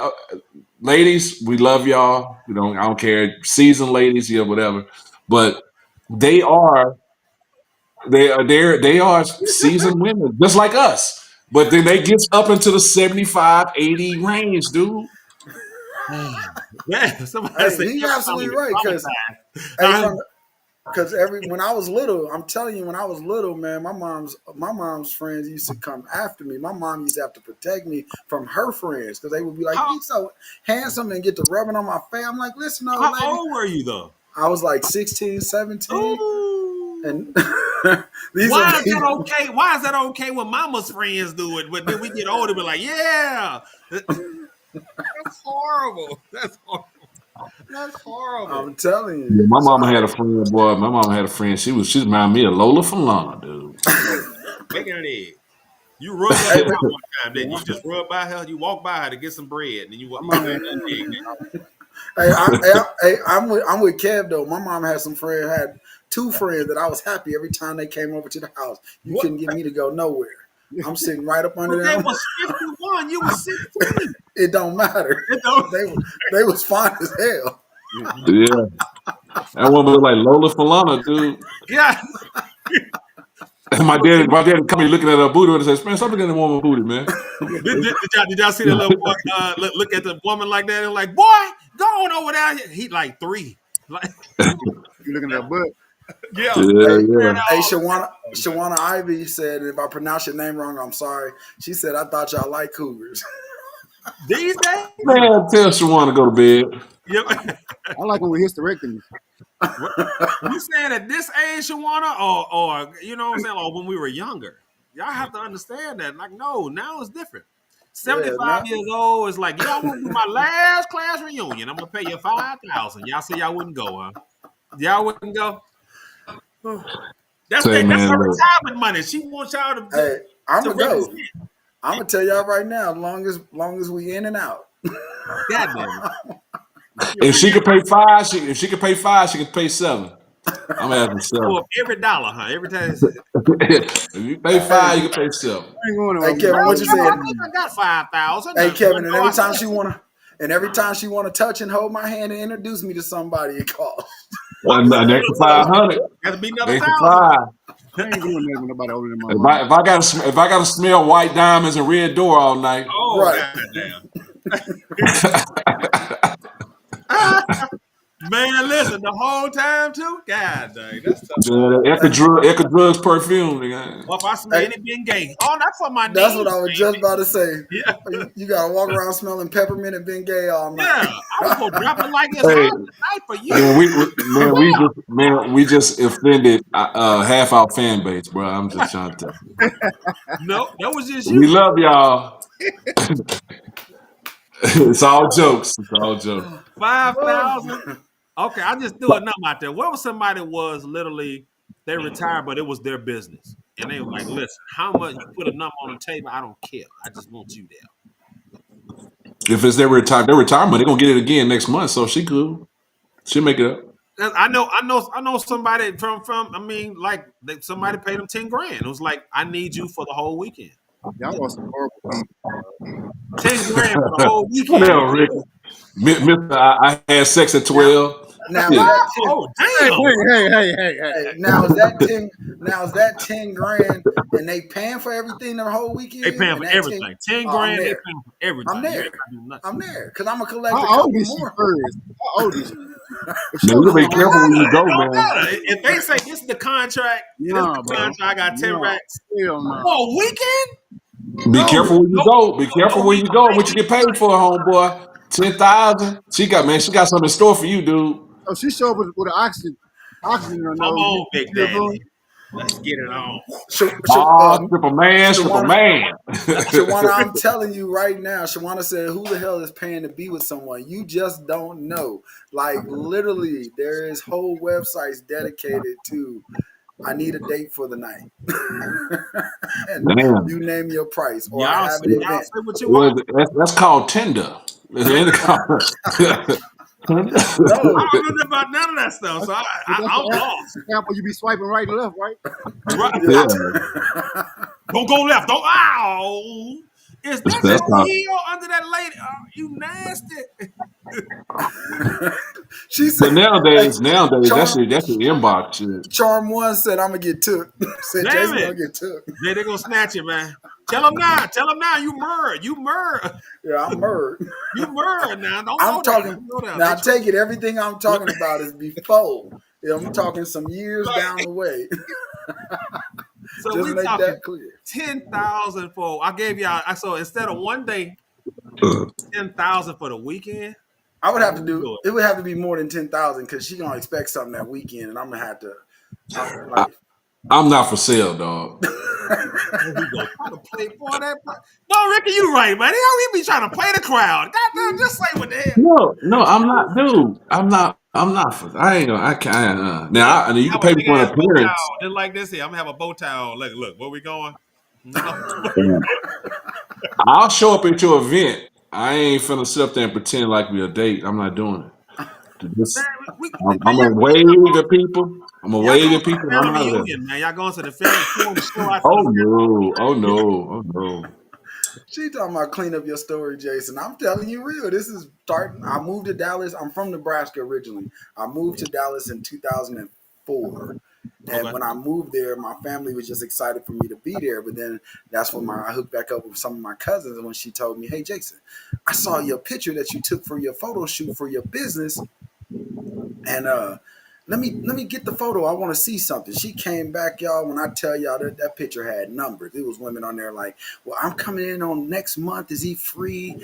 ladies. We love y'all. I don't care. Seasoned ladies, yeah, whatever. But they are seasoned women, just like us. But then they get up into the 75, 80 range, dude. Yeah, He's absolutely right because when I was little, I'm telling you, when I was little, man, my mom's friends used to come after me. My mom used to have to protect me from her friends because they would be like, "He's so handsome," and get to rubbing on my face. I'm like, "Listen, no, how lady." old were you though? I was like 16, 17. Ooh. And why is that okay? Why is that okay when mama's friends do it? But then we get older, we're like, yeah. That's horrible. That's horrible. I'm telling you. Yeah, my mama had a friend, boy. My mama had a friend. She reminded me of Lola from Lana, dude. Making an egg. You rubbed by her one time, didn't you? You just rub by her, you walk by her to get some bread, and then you walk by her. I'm with Kev though. My mom had some friend had two friends that I was happy every time they came over to the house. You What? couldn't get me to go nowhere. I'm sitting right up under But they them. was 51. You was 16. It don't matter. It don't- They was fine as hell. Yeah. That woman was like Lola Falana, dude. Yeah. And my dad come me looking at her booty and says, "Man, stop looking at the woman booty, man." Did y'all see that little boy look at the woman like that and like, boy, go on over there? He like 3. Like, You looking at her butt? yeah. Yeah. Hey, Shawana Ivy said, if I pronounce your name wrong, I'm sorry. She said, I thought y'all like cougars. These days? Man, tell Shawana to go to bed. Yeah. I like them with hysterectomies. You saying at this age, Shawana, or you know what I'm saying, or when we were younger? Y'all have to understand that. Like, no, now it's different. 75 years old is like, y'all want to do my last class reunion? I'm gonna pay you $5,000. Y'all say y'all wouldn't go, huh? Y'all wouldn't go. That's her retirement money. She wants y'all to. Hey, I'm gonna go. represent. I'm gonna tell y'all right now, long as we in and out. Goddamn. If she could pay 5, if she could pay 5, she could pay 7. I'm asking 7. For every dollar, huh? Every time. If you pay 5, you can pay 7. Hey Kevin, what you saying? I got 5,000. Hey Kevin, and every time she wanna touch and hold my hand and introduce me to somebody, it costs. An extra 500. Gotta be another Extra 1,000. 5. I ain't doing that with nobody older than my mom. If I gotta smell white diamonds and red door all night. Oh, Right. goddamn. Man, listen, the whole time too? God dang, that's tough. Echo Drugs perfume. Nigga. Well, if I smell any being gay. Oh, that's for my That's knees, what I was just about to say. Yeah. You gotta walk around smelling peppermint and Bengay all night. Yeah, I was gonna drop it like this Hey. all night for you. We just offended half our fan base, bro. I'm just trying to tell you. No, that was just We you. love y'all. It's all jokes. It's all jokes. 5,000. Okay, I just threw a number out there. What was somebody was literally they retired, but it was their business, and they were like, "Listen, how much you put a number on the table? I don't care. I just want you there." If it's their retirement, they're gonna get it again next month. So she'll make it up. I know somebody from. I mean, like somebody paid them $10,000. It was like, I need you for the whole weekend. Y'all want some horrible people. $10,000 for the whole weekend. Hell, Rick. Mister, I had sex at 12. Now, Oh, damn. Hey. Now is that $10,000 and they paying for everything the whole weekend? They paying for And that everything. $10,000. I'm They there. paying for everything. I'm there. You ain't gotta do nothing. I'm there because I'm gonna collect a How couple old is she more. first? How old is she? Man, you be careful when you go, It don't man. matter. If they say this is the contract, Nah, this is the bro. contract, I got 10 racks. Hell no. For a weekend? Be careful when you go. Be careful when you go. What you get paid for, homeboy? 10,000. She got something in store for you, dude. Oh, she showed up with an oxygen in her nose. Come on, Big You Daddy. Let's get it on. Strip a man. Shawana, I'm telling you right now, Shawana said, who the hell is paying to be with someone? You just don't know. Like, literally, there is whole websites dedicated to, I need a date for the night. And Damn. you name your price. Or Y'all I have say, an y'all event. say what you want. That's called Tinder. No. I don't know about none of that stuff, so I'm lost. Apple, you be swiping right and left, right? Right. Yeah. Don't go left. Don't. Ow. Is that That's your not- heel under that lady? Oh, you nasty. She said, But nowadays, Charm- that's your inbox shit. Charm One said, I'm going to get took. Said, Damn Jason it. going to get took. They're going to snatch it, man. Tell them now. You murder. Yeah, I'm murdered. You murder now. Don't I'm go talking. there. Don't go there. Now, I take it, everything I'm talking about is before. Yeah, I'm talking some years down the way. So Just we make talking that clear. 10,000 for. I gave y'all. So instead of one day, 10,000 for the weekend. I would have to do. It would have to be more than 10,000 because she's gonna expect something that weekend, and I'm gonna have to. I'm not for sale, dog. We go try to play for that. No, Ricky, you right, man. He be trying to play the crowd. Goddamn, just say what the hell. No, I'm not, dude. I'm not for. I ain't gonna. I can't. Now, you can pay me for an appearance. Just like this here. I'm gonna have a bow tie on. Look, where we going? I'll show up at your event. I ain't finna sit up there and pretend like we a date. I'm not doing it. I'm gonna wave to people. I'm gonna Y'all wave going at to the people and I'm family out of there. reunion, man. Y'all going to the family show out to Oh the no! Oh no! Oh no! She talking about clean up your story, Jason. I'm telling you real. This is starting. I moved to Dallas. I'm from Nebraska originally. I moved to Dallas in 2004. And Okay. when I moved there, my family was just excited for me to be there. But then that's when I hooked back up with some of my cousins. And when she told me, hey, Jason, I saw your picture that you took for your photo shoot for your business. And let me get the photo. I want to see something. She came back, y'all. When I tell y'all that picture had numbers, it was women on there like, well, I'm coming in on next month. Is he free?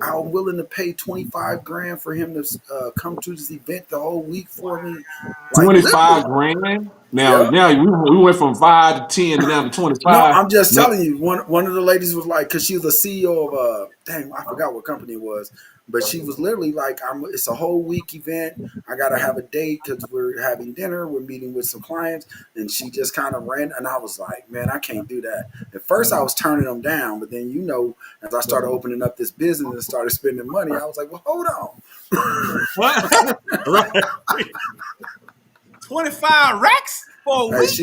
I'm willing to pay 25 grand for him to come to this event the whole week for me. Like 25 literally. grand. Now, Yep. now we went from 5 to 10 to down to No, 25. I'm just Now, telling you. One of the ladies was like, because she was the CEO of dang, I forgot what company it was, but she was literally like, it's a whole week event. I gotta have a date because we're having dinner. We're meeting with some clients, and she just kind of ran. And I was like, man, I can't do that. At first, I was turning them down, but then as I started opening up this business and started spending money, I was like, well, hold on. What? Right. 25 racks for a Hey, week?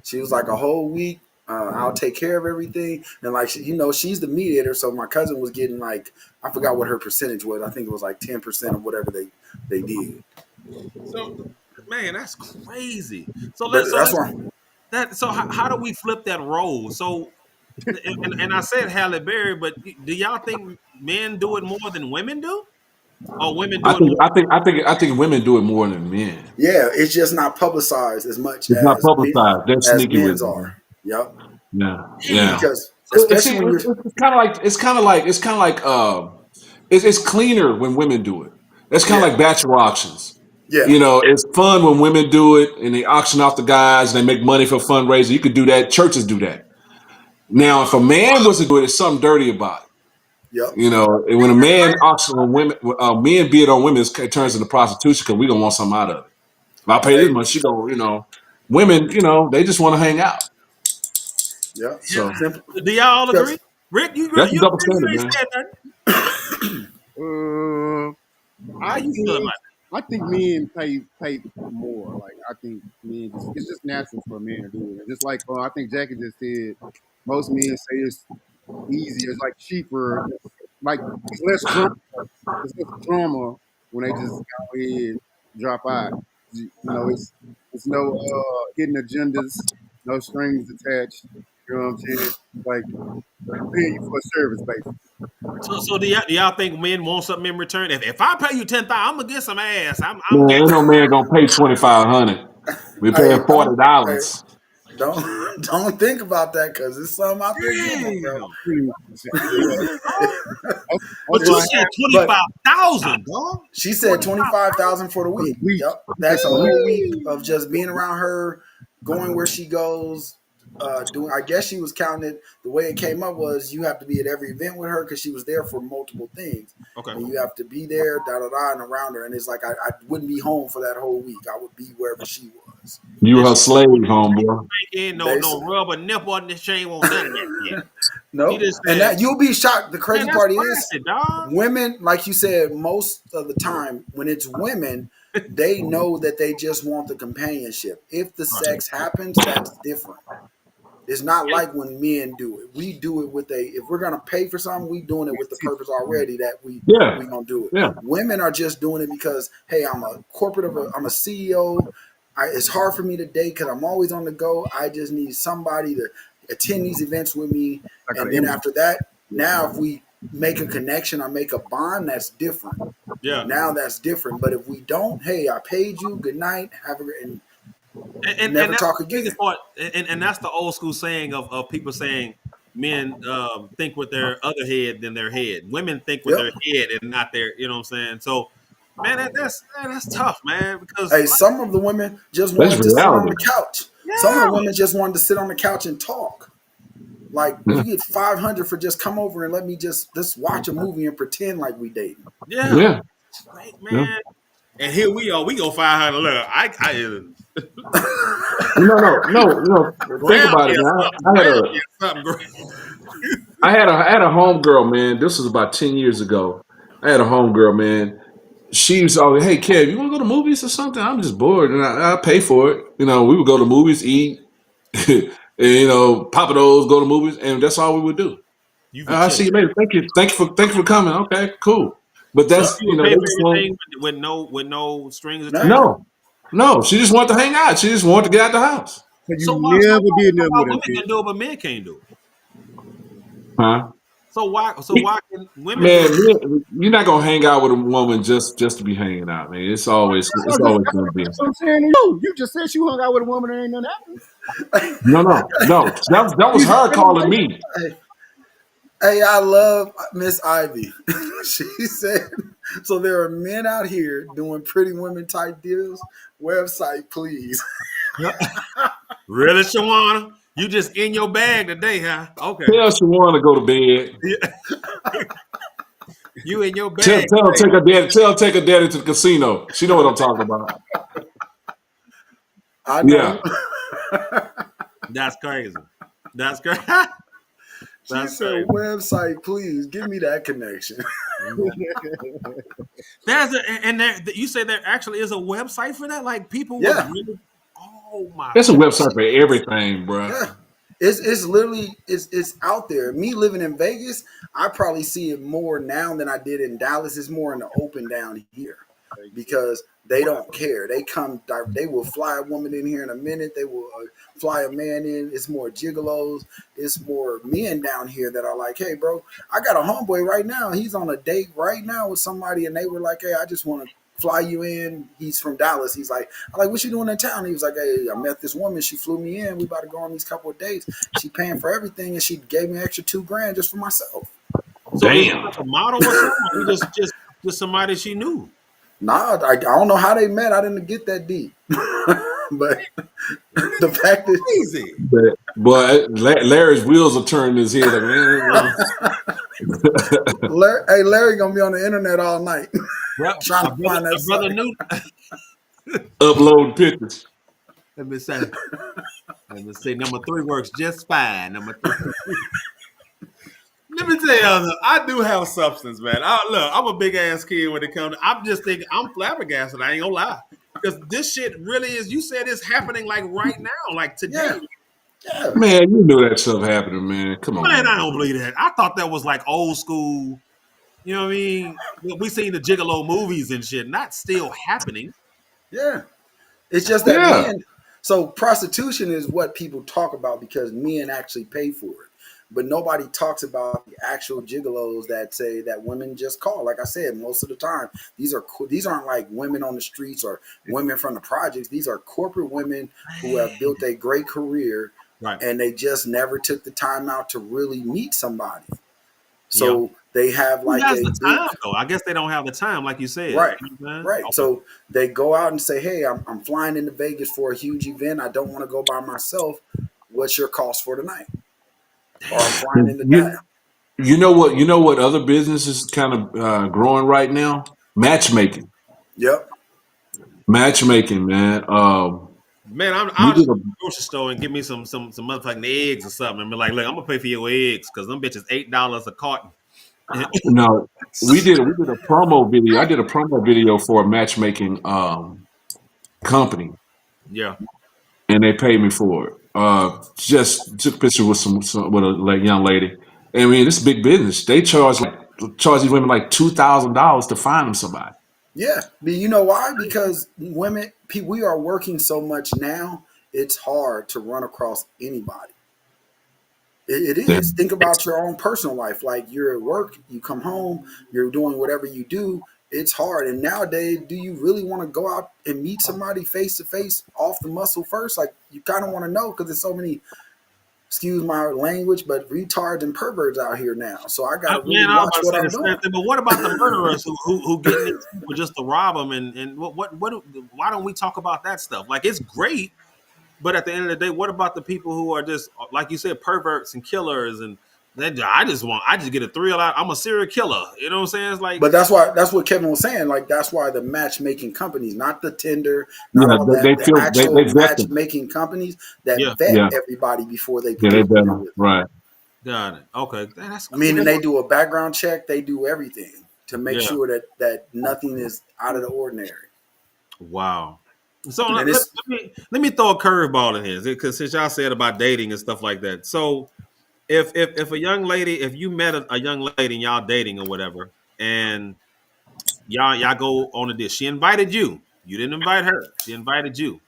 she was like a whole week. I'll take care of everything, and like she's the mediator. So my cousin was getting like I forgot what her percentage was. I think it was like 10% of whatever they did. So, man, that's crazy. So But let's that's why. how do we flip that role? So, and I said Halle Berry, but do y'all think men do it more than women do, or women I do it think more? I think I think I think women do it more than men. Yeah, it's just not publicized as much It's not publicized. They're as sneaky with men's it. are. Yep. Yeah, Damn. yeah. Because See, especially when you're it's kind of like it's cleaner when women do it. That's kind yeah of like bachelor auctions. yeah You know, it's fun when women do it and they auction off the guys and they make money for fundraising. You could do that. Churches do that. Now, if a man was to do it, it's something dirty about it. yep You know, and when a man auctions on women, men bid on women, it turns into prostitution because we don't want something out of it. If I pay this hey much, she go, women, they just want to hang out. yep Yeah. So simple Do y'all all agree? because Rick, that's a you double standard, ain't man. said nothing. Uh, How I you feel think about I think men pay more. Like I think men, it's just natural for men to do it. And just like I think Jackie just said, most men say it's easier. It's like cheaper. Like it's less drama. It's less drama when they just go ahead and drop out. It's no hidden agendas, no strings attached. You know what I'm saying? Like paying you for a service, basically. So do y'all think men want something in return? If I pay you 10,000, I'm gonna get some ass. I'm Man, getting. ain't no man gonna pay 2,500. We hey paying don't hey, $40. don't think about that because there's some out there getting them, bro. Damn. That's But you why I said But 25,000, dog. she said 25,000 for the for the week. week. Yep, That's that's a a week. whole week of just being around her, going where she goes. Doing. I guess she was counting it. The way it came up was you have to be at every event with her because she was there for multiple things, Okay. and you have to be there, da da da, and around her. And it's like I wouldn't be home for that whole week. I would be wherever she was. You And her she slave, homeboy. ain't no Basically, rubber nipple on this chain, won't none of that yet. She no, just and said, that you'll be shocked. The man, crazy that's part is classy, dog. women, like you said, most of the time when it's women, they know that they just want the companionship. If the Right. sex happens, that's different. It's not like when men do it. We do it with if we're gonna pay for something, we doing it with the purpose already that we Yeah, gonna do it. yeah. Women are just doing it because hey, I'm a CEO. It's hard for me to date because I'm always on the go. I just need somebody to attend these events with me, Like and an then image. after that, now if we make a connection or make a bond, that's different. Yeah. Now that's different. But if we don't, hey, I paid you. Good night. Have a and And never that's talk the crazy again. part. And that's the old school saying of people saying men think with their other head than their head. Women think with Yep. their head and not their, you know what I'm saying? So, man, that's tough, man, because Hey, some of the women just That's wanted to sit on reality. the couch. Some of yeah, the women just wanted to sit on the couch and talk. Like Yeah, you get 500 for just come over and let me just watch a movie and pretend like we dating. yeah, yeah, great, yeah. man. And here we are. We go 500. Look, I No. Think grab about me it, or man. something. Grab me or something. I had a homegirl, man. This was about 10 years ago. I had a homegirl, man. she was always, hey, Kev, you want to go to movies or something? I'm just bored, and I pay for it. You know, we would go to movies, eat, and, you know, Papa Do's, go to movies, and that's all we would do. You for I see chilling. you later. Thank you for coming. Okay, cool. But So that's you you would know, pay they for just want, everything with no strings attached. Nah. no. She just wanted to hang out. She just wanted to get out the house. So So you why? So never why, did so nothing why with women her, bitch. can do it but men can't do it? Huh? So why? So why can women do Man, it? you're not gonna hang out with a woman just to be hanging out, man. It's always gonna be. That's what I'm saying to you. You just said you hung out with a woman and ain't nothing happened. No. That was You her said it calling like me. Hey, I love Miss Ivy. She said, so there are men out here doing pretty women type deals. Website, please. Really, Shawana? You just in your bag today, huh? Okay. Tell Shawan to go to bed. You in your Tell bag her today. take her daddy. Tell her take her daddy to the casino. She know what I'm talking about. I Yeah. know. That's crazy. That's crazy. She That's said, crazy. website, please. Give me that connection. There's a and there you say there actually is a website for that? Like people would Yeah. really. Oh my There's a god. website for everything, bro. Yeah. It's literally it's out there. Me living in Vegas, I probably see it more now than I did in Dallas. It's more in the open down here because they don't care. They will fly a woman in here in a minute. They will fly a man in. It's more gigolos. It's more men down here that are like, hey, bro, I got a homeboy right now. He's on a date right now with somebody, and they were like, hey, I just want to fly you in. He's from Dallas. He's like, I'm like, what you doing in town? He was like, hey, I met this woman. She flew me in. We about to go on these couple of dates. She paying for everything, and she gave me an extra $2,000 just for myself. So is it Damn. like a model or something? Or just somebody she knew? Nah, I don't know how they met. I didn't get that deep. But the fact that Crazy. But boy, Larry's wheels are turning his head like, man. Larry gonna be on the internet all night Bro, trying to find that a brother site. knew. Upload pictures. Let me say number 3 works just fine. Number 3. Let me tell you something. I do have substance, man. Look, I'm a big ass kid when it comes to, I'm just thinking, I'm flabbergasted. I ain't gonna lie. Because this shit really is, you said it's happening like right now, like today. Yeah. Man, you knew that stuff happening, man. Come on, Man, man. I don't believe that. I thought that was like old school. You know what I mean? We seen the Gigolo movies and shit. Not still happening. Yeah. It's just that Yeah. men. So prostitution is what people talk about because men actually pay for it. But nobody talks about the actual gigolos that say that women just call. Like I said, most of the time, these aren't like women on the streets or women from the projects. These are corporate women who have built a great career, Right. and they just never took the time out to really meet somebody. So they have Who like has a the big time though? I guess they don't have the time, like you said. right, You know what I'm saying? right. Okay. So they go out and say, "Hey, I'm flying into Vegas for a huge event. I don't want to go by myself. What's your cost for tonight?" Or I'm flying into that. You know what? You know what other business is kind of growing right now? Matchmaking. Yep. Matchmaking, man. Man, We I'll did just go a to the grocery store and give me some motherfucking eggs or something and be like, look, I'm gonna pay for your eggs because them bitches $8 a carton. no. We did a promo video. I did a promo video for a matchmaking company, Yeah. and they paid me for it. Just took a picture with with a young lady. I mean, it's big business. They charge these women like $2,000 to find them somebody. Yeah. But you know why? Because we are working so much now. It's hard to run across anybody. It is. Think about your own personal life. Like you're at work, you come home, you're doing whatever you do. It's hard. And nowadays, do you really want to go out and meet somebody face to face off the muscle first? Like you kind of want to know because there's so many, excuse my language, but retards and perverts out here now. So I got to really Man, I was watch about to what say I'm the same doing. thing, but what about the murderers who get in these people just to rob them and what why don't we talk about that stuff? Like it's great, but at the end of the day, what about the people who are just like you said, perverts and killers and I just get a thrill out. I'm a serial killer. You know what I'm saying? It's like But that's what Kevin was saying. Like that's why the matchmaking companies, not the Tinder, not Yeah, all that, the they actual vet them. matchmaking companies that yeah, vet Yeah, everybody before they yeah, put they people vet in them. with them. Right. got it. Okay, that's Meaning crazy. they do a background check, they do everything to make sure that nothing is out of the ordinary. Wow. So And let me throw a curveball in here, because since y'all said about dating and stuff like that. So if a young lady, if you met a young lady and y'all dating or whatever, and y'all go on a date, she invited you. You didn't invite her. She invited you.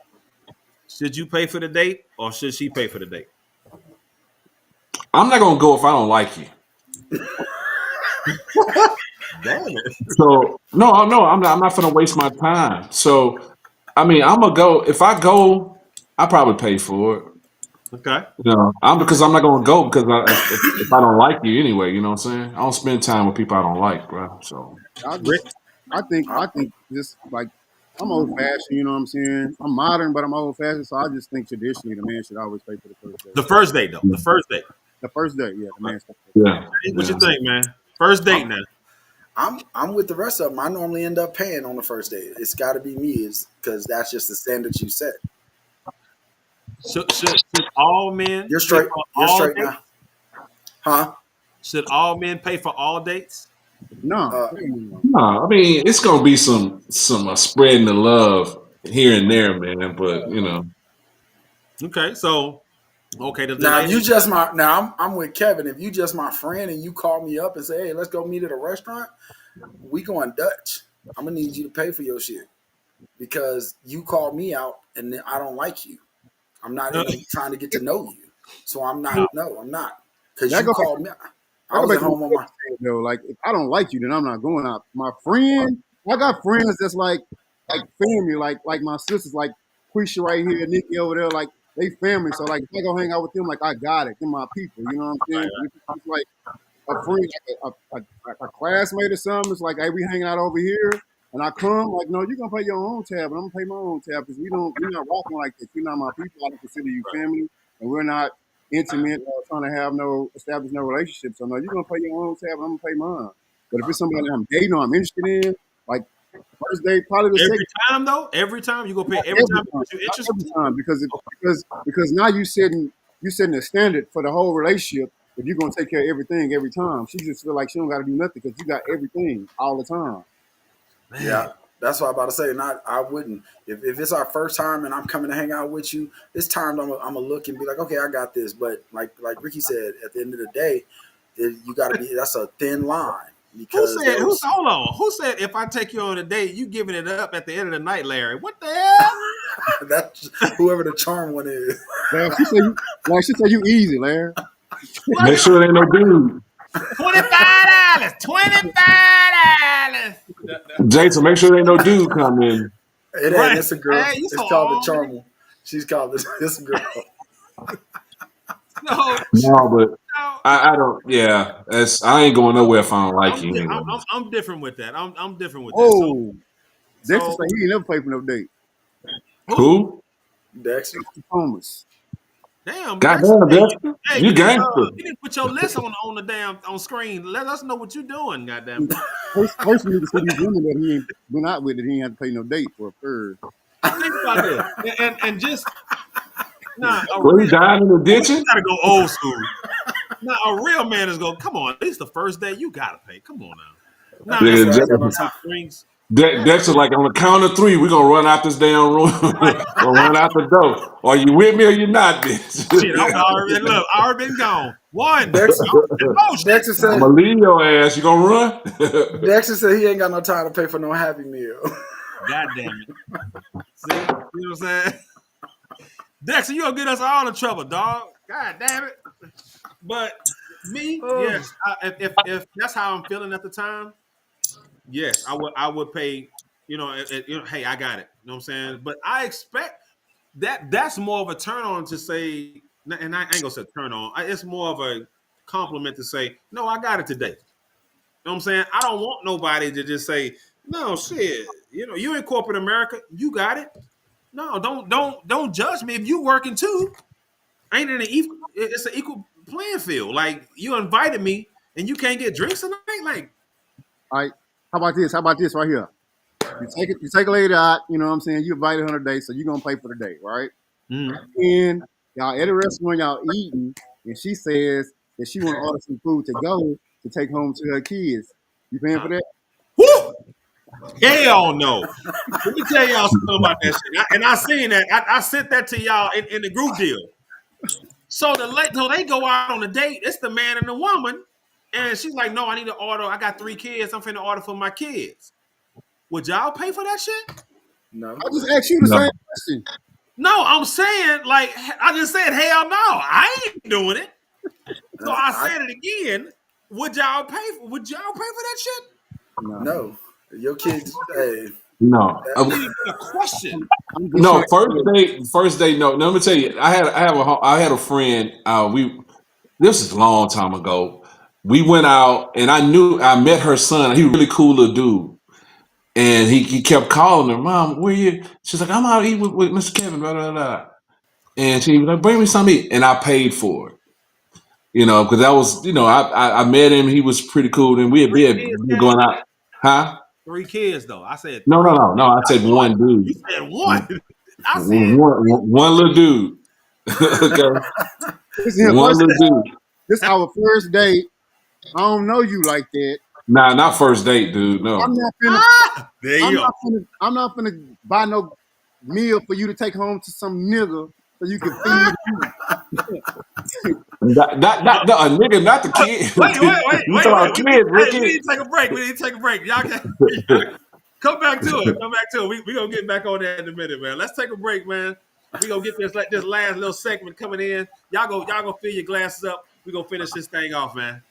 Should you pay for the date or should she pay for the date? I'm not gonna go if I don't like you. Damn it. So no, I'm not gonna waste my time. So I mean, I'm gonna go. If I go, I probably pay for it. Okay. Because I'm not gonna go because if I don't like you anyway, you know what I'm saying? I don't spend time with people I don't like, bro. So Rick? I think just like I'm old fashioned, you know what I'm saying? I'm modern, but I'm old fashioned, so I just think traditionally the man should always pay for the first date. The first date, though. The first date. The first date, yeah, the man should pay. yeah. What you think, man? First date now. I'm with the rest of them. I normally end up paying on the first date. It's got to be me, because that's just the standards you set. Should all men? You're straight. You're straight dates? now, huh? Should all men pay for all dates? No, No, I mean it's gonna be some spreading the love here and there, man. But Okay, so the Now, if lady. you just I'm with Kevin. If you just my friend and you call me up and say, "Hey, let's go meet at a restaurant," we going Dutch. I'm gonna need you to pay for your shit because you called me out and I don't like you. I'm not trying to get to know you, so I'm not. No, I'm not. Because you called me. I was at home on my. though, like if I don't like you, then I'm not going out. My friend, I got friends that's like family, like my sisters, like Quisha right here, Nikki over there, like they family. So like if I go hang out with them, like I got it. They're my people. You know what I'm saying? It's like a friend, like a classmate or something. It's like, hey, we hanging out over here, and I come, like, no, you're gonna pay your own tab, and I'm gonna pay my own tab because we're not rocking like this. You're not my people. I don't consider you family, and we're not intimate or trying to establish no relationship. So no, you're gonna pay your own tab, and I'm gonna pay mine. But if it's somebody I'm dating or I'm interested in, like first date, probably the Every second. time though, every time you go pay every time you're interested. Every time because now you setting a standard for the whole relationship. If you're gonna take care of everything every time, she just feel like she don't got to do nothing because you got everything all the time. Man. Yeah, that's what I'm about to say. I wouldn't. If it's our first time and I'm coming to hang out with you, it's time I'm gonna look and be like, okay, I got this. But like Ricky said, at the end of the day, you got to be. That's a thin line. Because hold on? Who said if I take you on a date, you giving it up at the end of the night, Larry? What the hell? That's whoever the charm one is. She said you easy, Larry. make sure it ain't no dude. $25. $25. Jason, make sure there ain't no dude come in. It ain't. Right. It's a girl. Hey, it's called the charm one. She's called this girl. No, but I don't. Yeah, I ain't going nowhere if I don't like you. Anyway. I'm different with that. I'm different with that. So, Dexter said he ain't never paid for no date. Who? Dexter Thomas. Damn, goddamn, Dexter. Hey, you gangster. You need to put your list on the damn on screen. Let us know what you're doing. Goddamn. First, we need to see these women that he ain't been out with that he ain't have to pay no date for a third. Think about this, and just you dying in the ditch? You gotta go old school. Now a real man is going. Come on, at least the first day you gotta pay. Come on now. Dexter, like on the count of 3, we're gonna run out this damn room. We'll run out the door. Are you with me or you not, bitch? Shit, I already been gone. One. Dexter said, I'm gonna leave your ass. You gonna run? Dexter said he ain't got no time to pay for no Happy Meal. God damn it. See? You know what I'm saying? Dexter, you gonna get us all in trouble, dog. God damn it. But me, yes. If that's how I'm feeling at the time, yes, I would pay, hey, I got it. You know what I'm saying? But I expect that's more of a turn on to say, and I ain't gonna say turn on. It's more of a compliment to say, no, I got it today. You know what I'm saying? I don't want nobody to just say, no, shit, you in corporate America, you got it. No, don't judge me if you working too. Ain't it it's an equal playing field. Like you invited me and you can't get drinks tonight. Like, all right, how about this? How about this right here? You take a lady out. You know what I'm saying? You invited her on a date, so you're gonna pay for the date, right? And y'all at a restaurant, y'all eating, and she says that she want to order some food to go to take home to her kids. You paying for that? Hell no. Let me tell y'all something about that shit. And I seen that. I sent that to y'all in the group deal. So they go out on a date. It's the man and the woman. And she's like, no, I need to order. I got 3 kids. I'm finna order for my kids. Would y'all pay for that shit? No. I just asked you the same question. No, I'm saying, like, I just said, hell no. I ain't doing it. So I said it again. Would y'all pay for that shit? No. Your kids, hey. No. That's not even a question. No, first date. No, let me tell you. I had a friend. This is a long time ago. We went out, and I met her son. He was a really cool little dude, and he kept calling her, "Mom, where you?" She's like, "I'm out eating with Mr. Kevin." Blah blah blah. And she was like, "Bring me something to eat," and I paid for it. You know, because that was, I met him. He was pretty cool, and we had been going out. Huh? 3 kids though. I said No. I said one dude. You said one. I said one little dude. Okay. One little dude. This is our first date. I don't know you like that. Nah, not first date, dude. No. I'm not finna buy no meal for you to take home to some nigga so you can feed me. Not a nigga, not the kid. Wait. You talking about kids, Ricky? We need to take a break. Y'all can come back to it. We gonna get back on that in a minute, man. Let's take a break, man. We gonna get this last little segment coming in. Y'all go fill your glasses up. We gonna finish this thing off, man.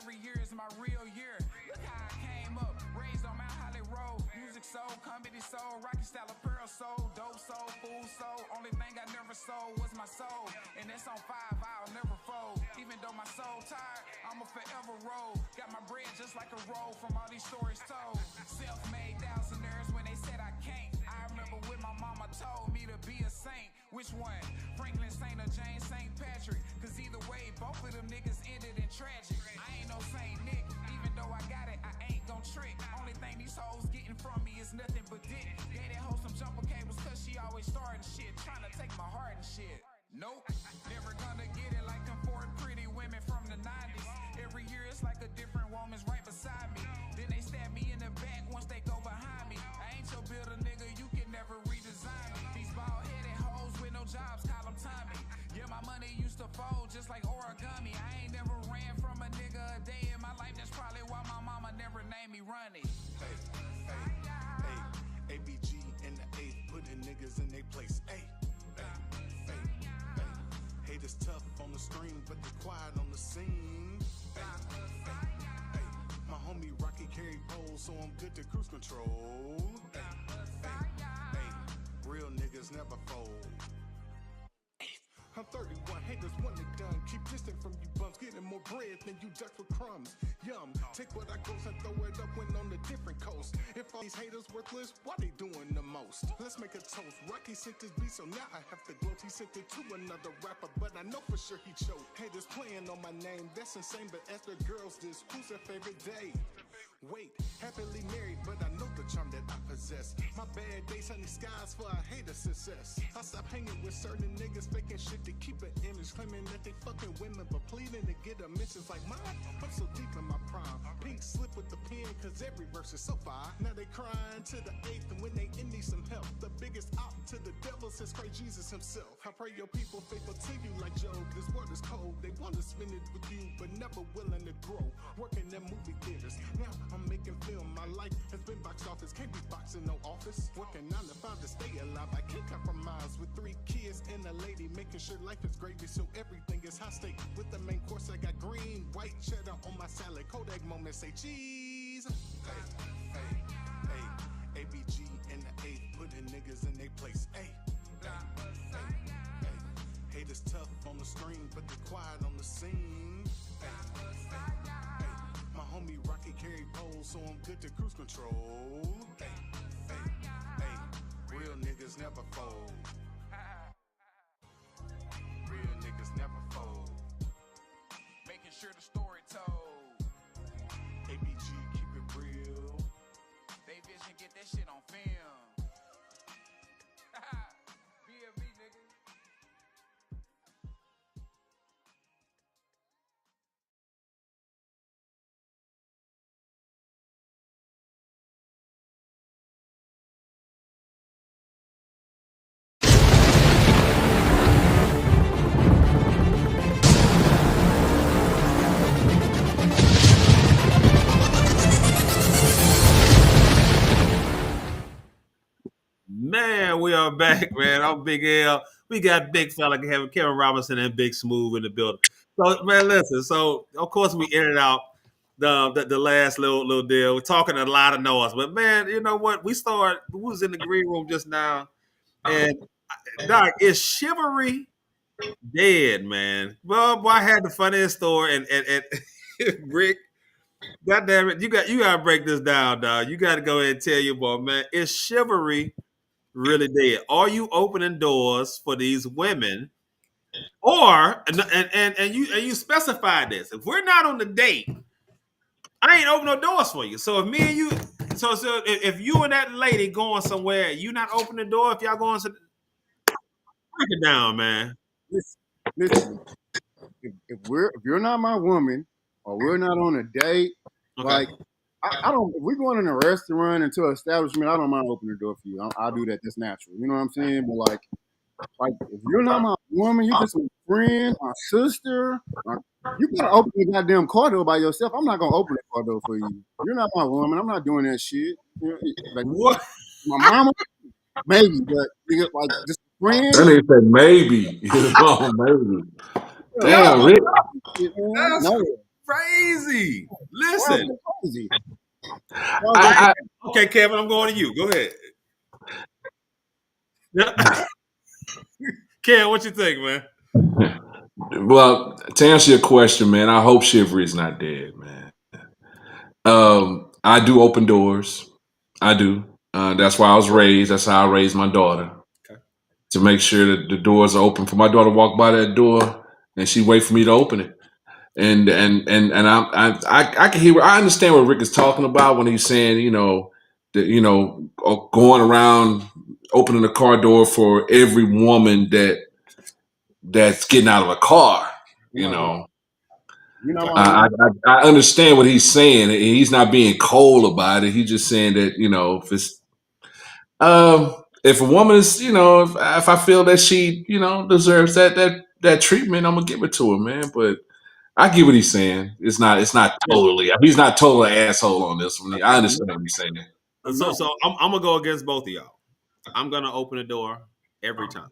Every year is my real year. Look how I came up, raised on Mount Holly Road. Music soul, comedy soul, Rocky style apparel soul, dope soul, food soul. Only thing I never sold was my soul, and that's on 5. I'll never fold. Even though my soul tired, I'ma forever roll. Got my bread just like a roll from all these stories told. Self-made thousandaires when they said I can't. I remember when my mama told me to be a saint. Which one? Franklin Saint or James St. Patrick? Cause either way, both of them niggas ended in tragic. I ain't no Saint Nick, even though I got it, I ain't gon' trick. Only thing these hoes getting from me is nothing but dick. Gave that hoe some jumper cables cause she always starting shit, trying to take my heart and shit. Nope, never gonna get it like them 4 pretty women from the 90s. Every year it's like a different woman's right beside me. Then they stab me in the back once they go behind me. I ain't your builder nigga, you can never redesign me. These bald-headed hoes with no jobs, call them Tommy. Yeah, my money used to fold just like origami. I ain't never ran from a nigga a day in my life. That's probably why my mama never named me Ronnie. Hey, ABG in the 8th, putting niggas in their place. Hey, haters tough on the screen, but they quiet on the scene. My homie Rocky carry poles, so I'm good to cruise control. Real niggas never fold. I'm 31, haters want it done. Keep distant from you bums, getting more bread than you duck for crumbs. Yum, take what I gross and throw it up when on a different coast. If all these haters worthless, why they doing the most? Let's make a toast. Rocky sent this beat, so now I have to gloat. He sent it to another rapper, but I know for sure he choked. Haters playing on my name, that's insane. But ask the girls this, who's their favorite day? Wait, happily married, but I know the charm that I possess. My bad days, sunny skies for a hater success. I stopped hanging with certain niggas faking shit to keep an image, claiming that they fucking women, but pleading to get a mentions like mine. I'm so deep in my prime. Pink slip with the pen, cause every verse is so fire. Now they crying to the 8th, and when they in need some help, the biggest op to the devil since Christ Jesus himself. I pray your people faithful to you like Job. This world is cold, they want to spend it with you, but never willing to grow. Working in movie theaters. Now I'm making film. My life has been box office. Can't be boxing no office. Working 9 to 5 to stay alive. I can't compromise with 3 kids and a lady. Making sure life is gravy, so everything is high stake. With the main course, I got green, white cheddar on my salad. Kodak moment, say cheese. Hey, hey, hey. ABG in the 8th, putting niggas in their place. Hey, hey, hey, hey. Haters tough on the screen, but they quiet on the scene. Hey, hey, hey. My homie Rocky carry poles, so I'm good to cruise control. Hey, hey, hey. Real niggas never fold. Real niggas never fold. Making sure the story told. ABG, keep it real. They vision, get that shit on film. BMB, nigga. Man, we are back, man. I'm Big L. We got big fella Kevinn Robinson and Big Smooth in the building. So, man, listen. So, of course, we ended out the last little deal. We're talking a lot of noise, but man, you know what? We was in the green room just now, and Doc, is Chivalry dead, man? Well, boy, I had the funniest story, and Rick, God damn it, you gotta break this down, dog. You gotta go ahead and tell your boy, man, is Chivalry really dead? Are you opening doors for these women, or and you specified this? If we're not on the date, I ain't open no doors for you. So if me and you, so if you and that lady going somewhere, you not open the door. If y'all going to break it down, man. Listen, if you're not my woman or we're not on a date, Okay. like I don't. If we're going in a restaurant into an establishment, I don't mind opening the door for you. I'll do that. That's natural. You know what I'm saying? But like if you're not my woman, you're just a friend, my sister. You gotta open the goddamn car door by yourself. I'm not gonna open the car door for you. You're not my woman. I'm not doing that shit. Like What? my mama, maybe, but nigga, like just a friend. That nigga said maybe. Maybe. Damn, Yo, Rick. Man, that's no, crazy. why is Listen. it crazy? Okay, Kevin, I'm going to you. Go ahead. Kev, what you think, man? Well, to answer your question, man, I hope Chivalry's not dead, man. I do open doors. I do. That's why I was raised. That's how I raised my daughter. Okay. To make sure that the doors are open for my daughter to walk by that door and she wait for me to open it. And I can hear. I understand what Rick is talking about when he's saying, going around opening the car door for every woman that's getting out of a car. You know, I understand what he's saying. He's not being cold about it. He's just saying that if a woman is, if I feel that she, deserves that treatment, I'm gonna give it to her, man. But I get what he's saying. It's not totally. He's not totally an asshole on this one. I understand what he's saying. So I'm gonna go against both of y'all. I'm gonna open the door every time.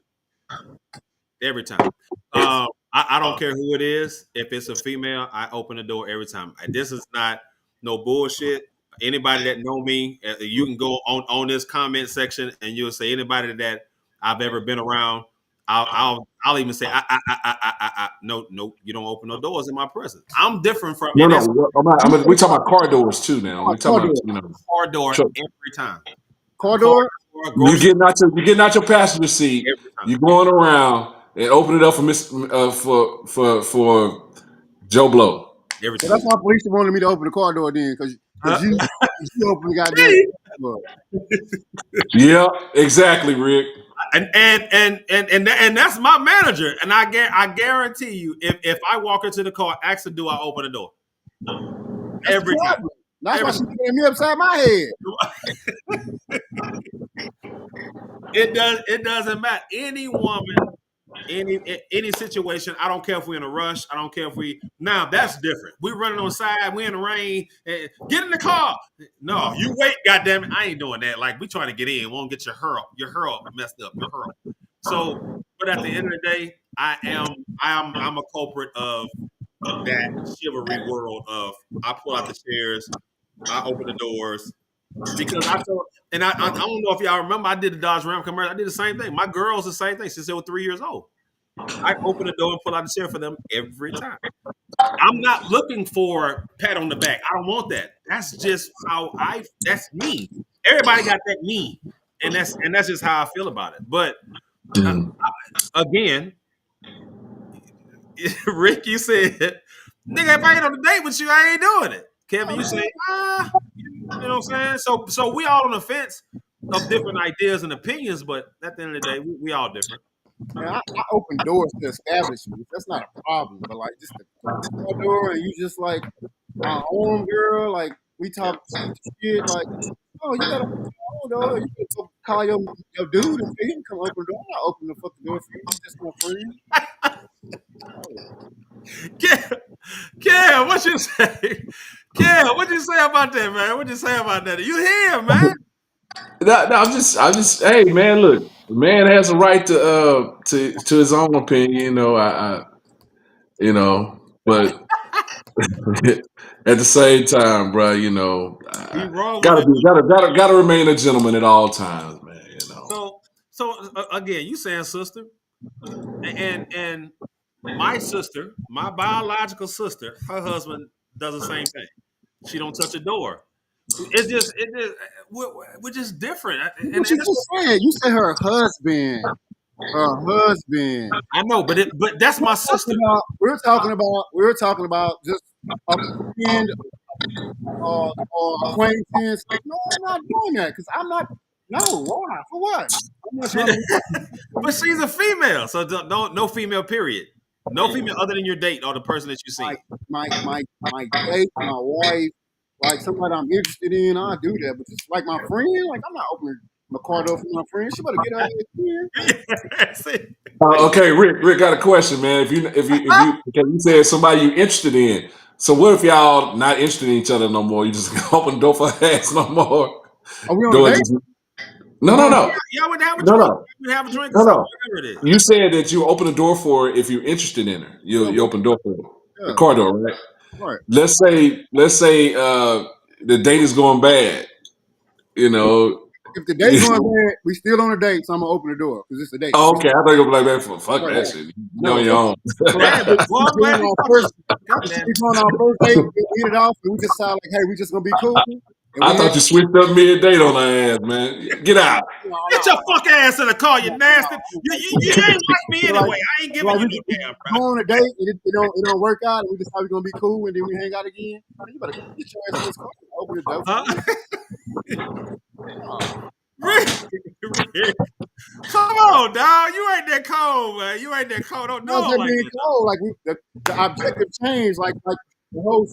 Every time. I don't care who it is. If it's a female, I open the door every time. This is not no bullshit. Anybody that know me, you can go on this comment section and you'll say anybody that I've ever been around. I'll even say no, you don't open no doors in my presence. I'm different from No. We talking about car doors too now. We talking about car door every time. Car door. You getting out your passenger seat. You going around and open it up for for Joe Blow. So that's why police wanted me to open the car door then, because you open the goddamn door. Yeah, exactly, Rick. And that's my manager. And I guarantee you, if I walk into the car, ask her, do I open the door? Every time. That's why she's getting me upside my head. It doesn't matter. Any woman any situation. I don't care if we're in a rush. I don't care if now that's different. We running on the side, we in the rain, get in the car. No, you wait, goddamn it. I ain't doing that. Like we trying to get in. We won't get your hurl messed up, your hurl. So, but at the end of the day, I'm a culprit of that chivalry world of I pull out the chairs, I open the doors. Because I told, and I don't know if y'all remember, I did the Dodge Ram commercial. I did the same thing. My girls the same thing since they were 3 years old. I open the door and pull out the chair for them every time. I'm not looking for pat on the back. I don't want that. That's just how that's me. Everybody got that me, and that's just how I feel about it. But again, Rick, you said, nigga, if I ain't on a date with you, I ain't doing it. Kevin, you say, you know what I'm saying? So we all on the fence of different ideas and opinions, but at the end of the day, we all different. Man, I open doors to establishments. That's not a problem. But like just the door and you just like my own girl, like we talk shit, like, oh, you gotta open the door. You can go call your dude and he can come open the door. I'm not opening the fucking door for you. You just my friend. Kev, what you say? Kev, what you say about that, man? What you say about that? You here, man? No, I'm just. Hey, man, look, the man has a right to his own opinion. You know, but at the same time, bro, you know, gotta remain a gentleman at all times, man. You know. So again, you saying sister, and my sister, my biological sister, her husband does the same thing. She don't touch a door. It's just we're just different. And you just said you said her husband. Her husband. I know, but that's my sister. We're talking about just a friend or acquaintance. Like, no, I'm not doing that because I'm not. No, why? For what? But she's a female, so no female. Period. No female other than your date or the person that you see. My date, my wife, like somebody I'm interested in, I do that. But just like my friend, like I'm not opening my car door for my friend. She better get out of here. Okay, Rick got a question, man. If you because you said somebody you interested in, so what if y'all not interested in each other no more? You just open the door for her ass no more. Are we on a date? No. Y'all would have a drink. We'd have a drink. No. Whatever it is. You said that you open the door for her if you're interested in her. You open the door for her. The car door, right? Right. Let's say the date is going bad. You know. If the date's going bad, we still on a date, so I'm gonna open the door because it's a date. Oh, okay, I thought you were like that for fuck that shit. You on your own. We on our first date, we hit it off, and we just sound like, hey, we just gonna be cool. I thought you switched up mid-date on her ass, man. Get out. Get your fuck ass in the car, you nasty. You ain't like me anyway. I ain't giving you no damn. Go on a date, and it don't work out, and we just how we gonna be cool, and then we hang out again. You better get your ass in this car and open the door. Rick, come on, dog. You ain't that cold, man. You ain't that cold. Don't know like being cold. Like the objective change, like the whole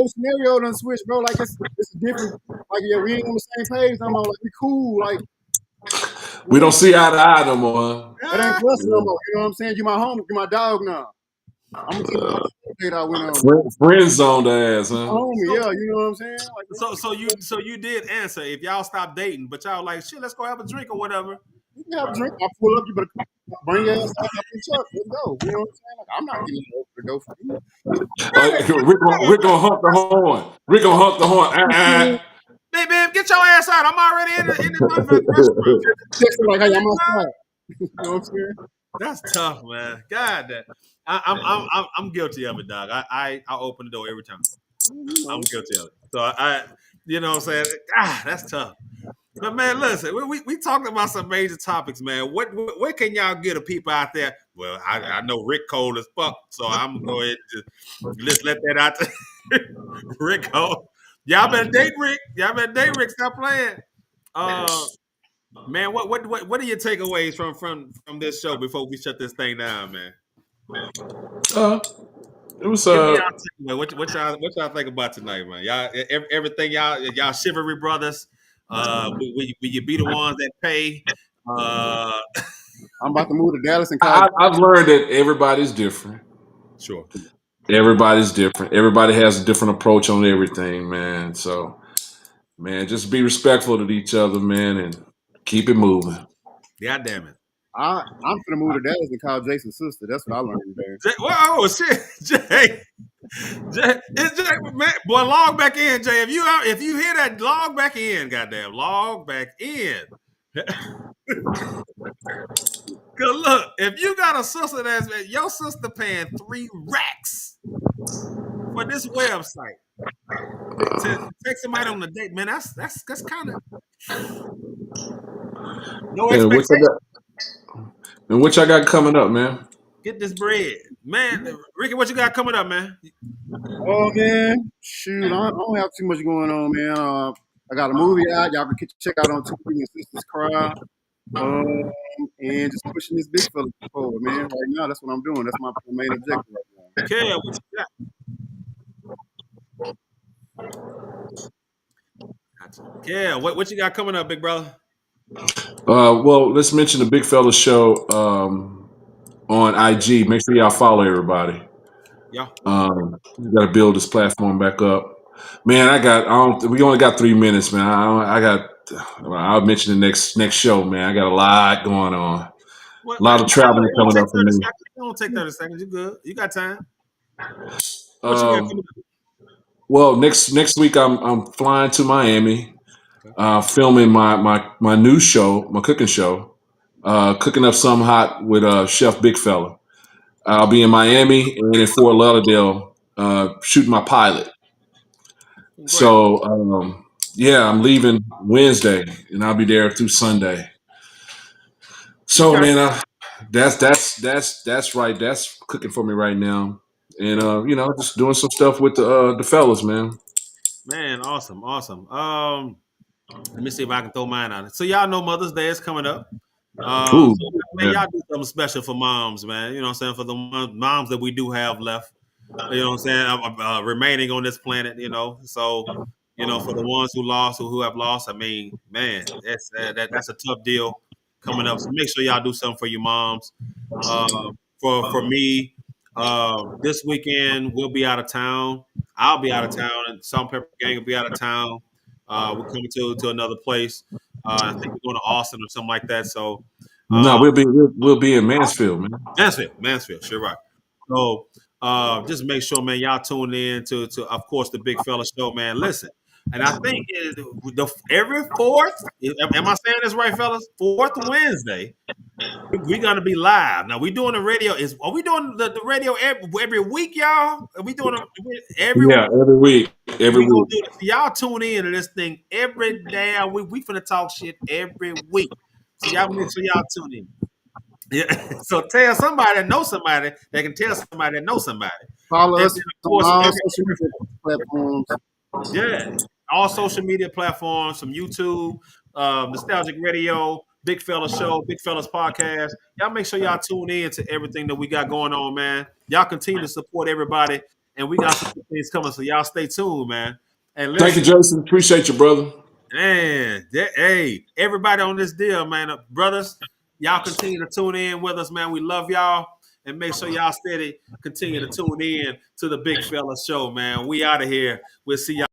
scenario done switch, bro. Like it's different. Like we ain't on the same page. I'm like we cool. Like we don't see eye to eye no more. It ain't plus no more. You know what I'm saying? You my homie, you my dog now. I'm gonna date I went on. Friend zone the ass, huh? Homie, yeah, you know what I'm saying? Like, so you did answer if y'all stop dating, but y'all like shit, let's go have a drink or whatever. You can have a drink. I pull up, you better bring your ass out the truck. Let's go. You know what I'm saying? Like, I'm not getting over the door for you. Rick gonna hunt the horn. Rick gonna hunt the horn. Hey man, get your ass out. I'm already in the restaurant. Like, hey, I'm outside. You know what I'm saying? That's tough, man. God, I'm guilty of it, dog. I open the door every time. I'm guilty of it. So I you know what I'm saying? That's tough. But man, listen, we talked about some major topics, man. What can y'all get of people out there? Well, I know Rick cold as fuck, so I'm gonna go ahead and just let that out there. Rick cold. Y'all better date Rick. Stop playing. Man, what are your takeaways from this show before we shut this thing down, man? It was what y'all think about tonight, man? Y'all everything y'all chivalry brothers. Will you be the ones that pay? I I'm about to move to Dallas and college. I've learned that everybody's different. Sure. Everybody's different. Everybody has a different approach on everything, man. So, man, just be respectful to each other, man, and keep it moving. God damn it. I'm gonna move to Dallas and call Jason's sister. That's what I learned there. Whoa, shit, Jay. Man, boy, log back in, Jay. If you hear that, log back in, goddamn, log back in. Cause look, if you got a sister that's your sister paying 3 racks for this website to take somebody on a date, man, that's kind of no expectation. And what y'all got coming up, man? Get this bread, man. Ricky, what you got coming up, man? Oh man, shoot, I don't have too much going on, man. I got a movie out. Y'all can check out on TV and Sisters Cry. And just pushing this big fella forward, man. Right now, that's what I'm doing. That's my main objective right now. Kev, what you got? Kev, what you got coming up, big brother? Well, let's mention the Big Fella Show on IG. Make sure y'all follow everybody. Yeah. We got to build this platform back up. Man, we only got 3 minutes, man. I'll mention the next show, man. I got a lot going on. A lot of traveling coming up for me. It don't take 30 seconds. You good. You got time. What you got coming up? Well, next week I'm flying to Miami, filming my new show, my cooking show, cooking up something hot with Chef Big Fella. I'll be in Miami and in Fort Lauderdale shooting my pilot. Great. So yeah, I'm leaving Wednesday and I'll be there through Sunday. So man, that's right. That's cooking for me right now, and just doing some stuff with the fellas, man. Man, awesome. Let me see if I can throw mine on it. So y'all know Mother's Day is coming up. So, man, y'all do something special for moms, man. You know what I'm saying? For the moms that we do have left. You know what I'm saying? Remaining on this planet, So, for the ones who lost or who have lost, I mean, man, that's a tough deal coming up. So make sure y'all do something for your moms. For me, this weekend we'll be out of town. I'll be out of town, and Salt and Pepper Gang will be out of town. We're coming to another place. I think we're going to Austin or something like that. So no, we'll be in Mansfield, man. Mansfield, sure, right. So just make sure, man, y'all tune in to of course the Big Fella Show, man. Listen, and I think every fourth, am I saying this right, fellas? Fourth Wednesday, we're gonna be live. Now we doing the radio. Are we doing the radio every week, y'all? Are we doing every week? Every week. Every week. Y'all tune in to this thing every damn week. We finna talk shit every week. So y'all make sure y'all tune in. Yeah. So tell somebody that knows somebody that can tell somebody that knows somebody. Follow us on all social media platforms. Yeah, all social media platforms, from YouTube, Nostalgic Radio, Big Fella Show, Big Fellas Podcast. Y'all make sure y'all tune in to everything that we got going on, man. Y'all continue to support everybody, and we got some things coming, so y'all stay tuned, man. And listen, thank you, Jason. Appreciate you, brother. Man, hey, everybody on this deal, man. Brothers, y'all continue to tune in with us, man. We love y'all. And make sure y'all steady continue to tune in to the Big Fella Show, man. We out of here. We'll see y'all.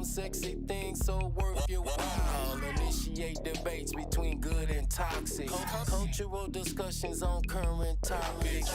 Sexy things so worth your while. Initiate debates between good and toxic. Cultural discussions on current topics.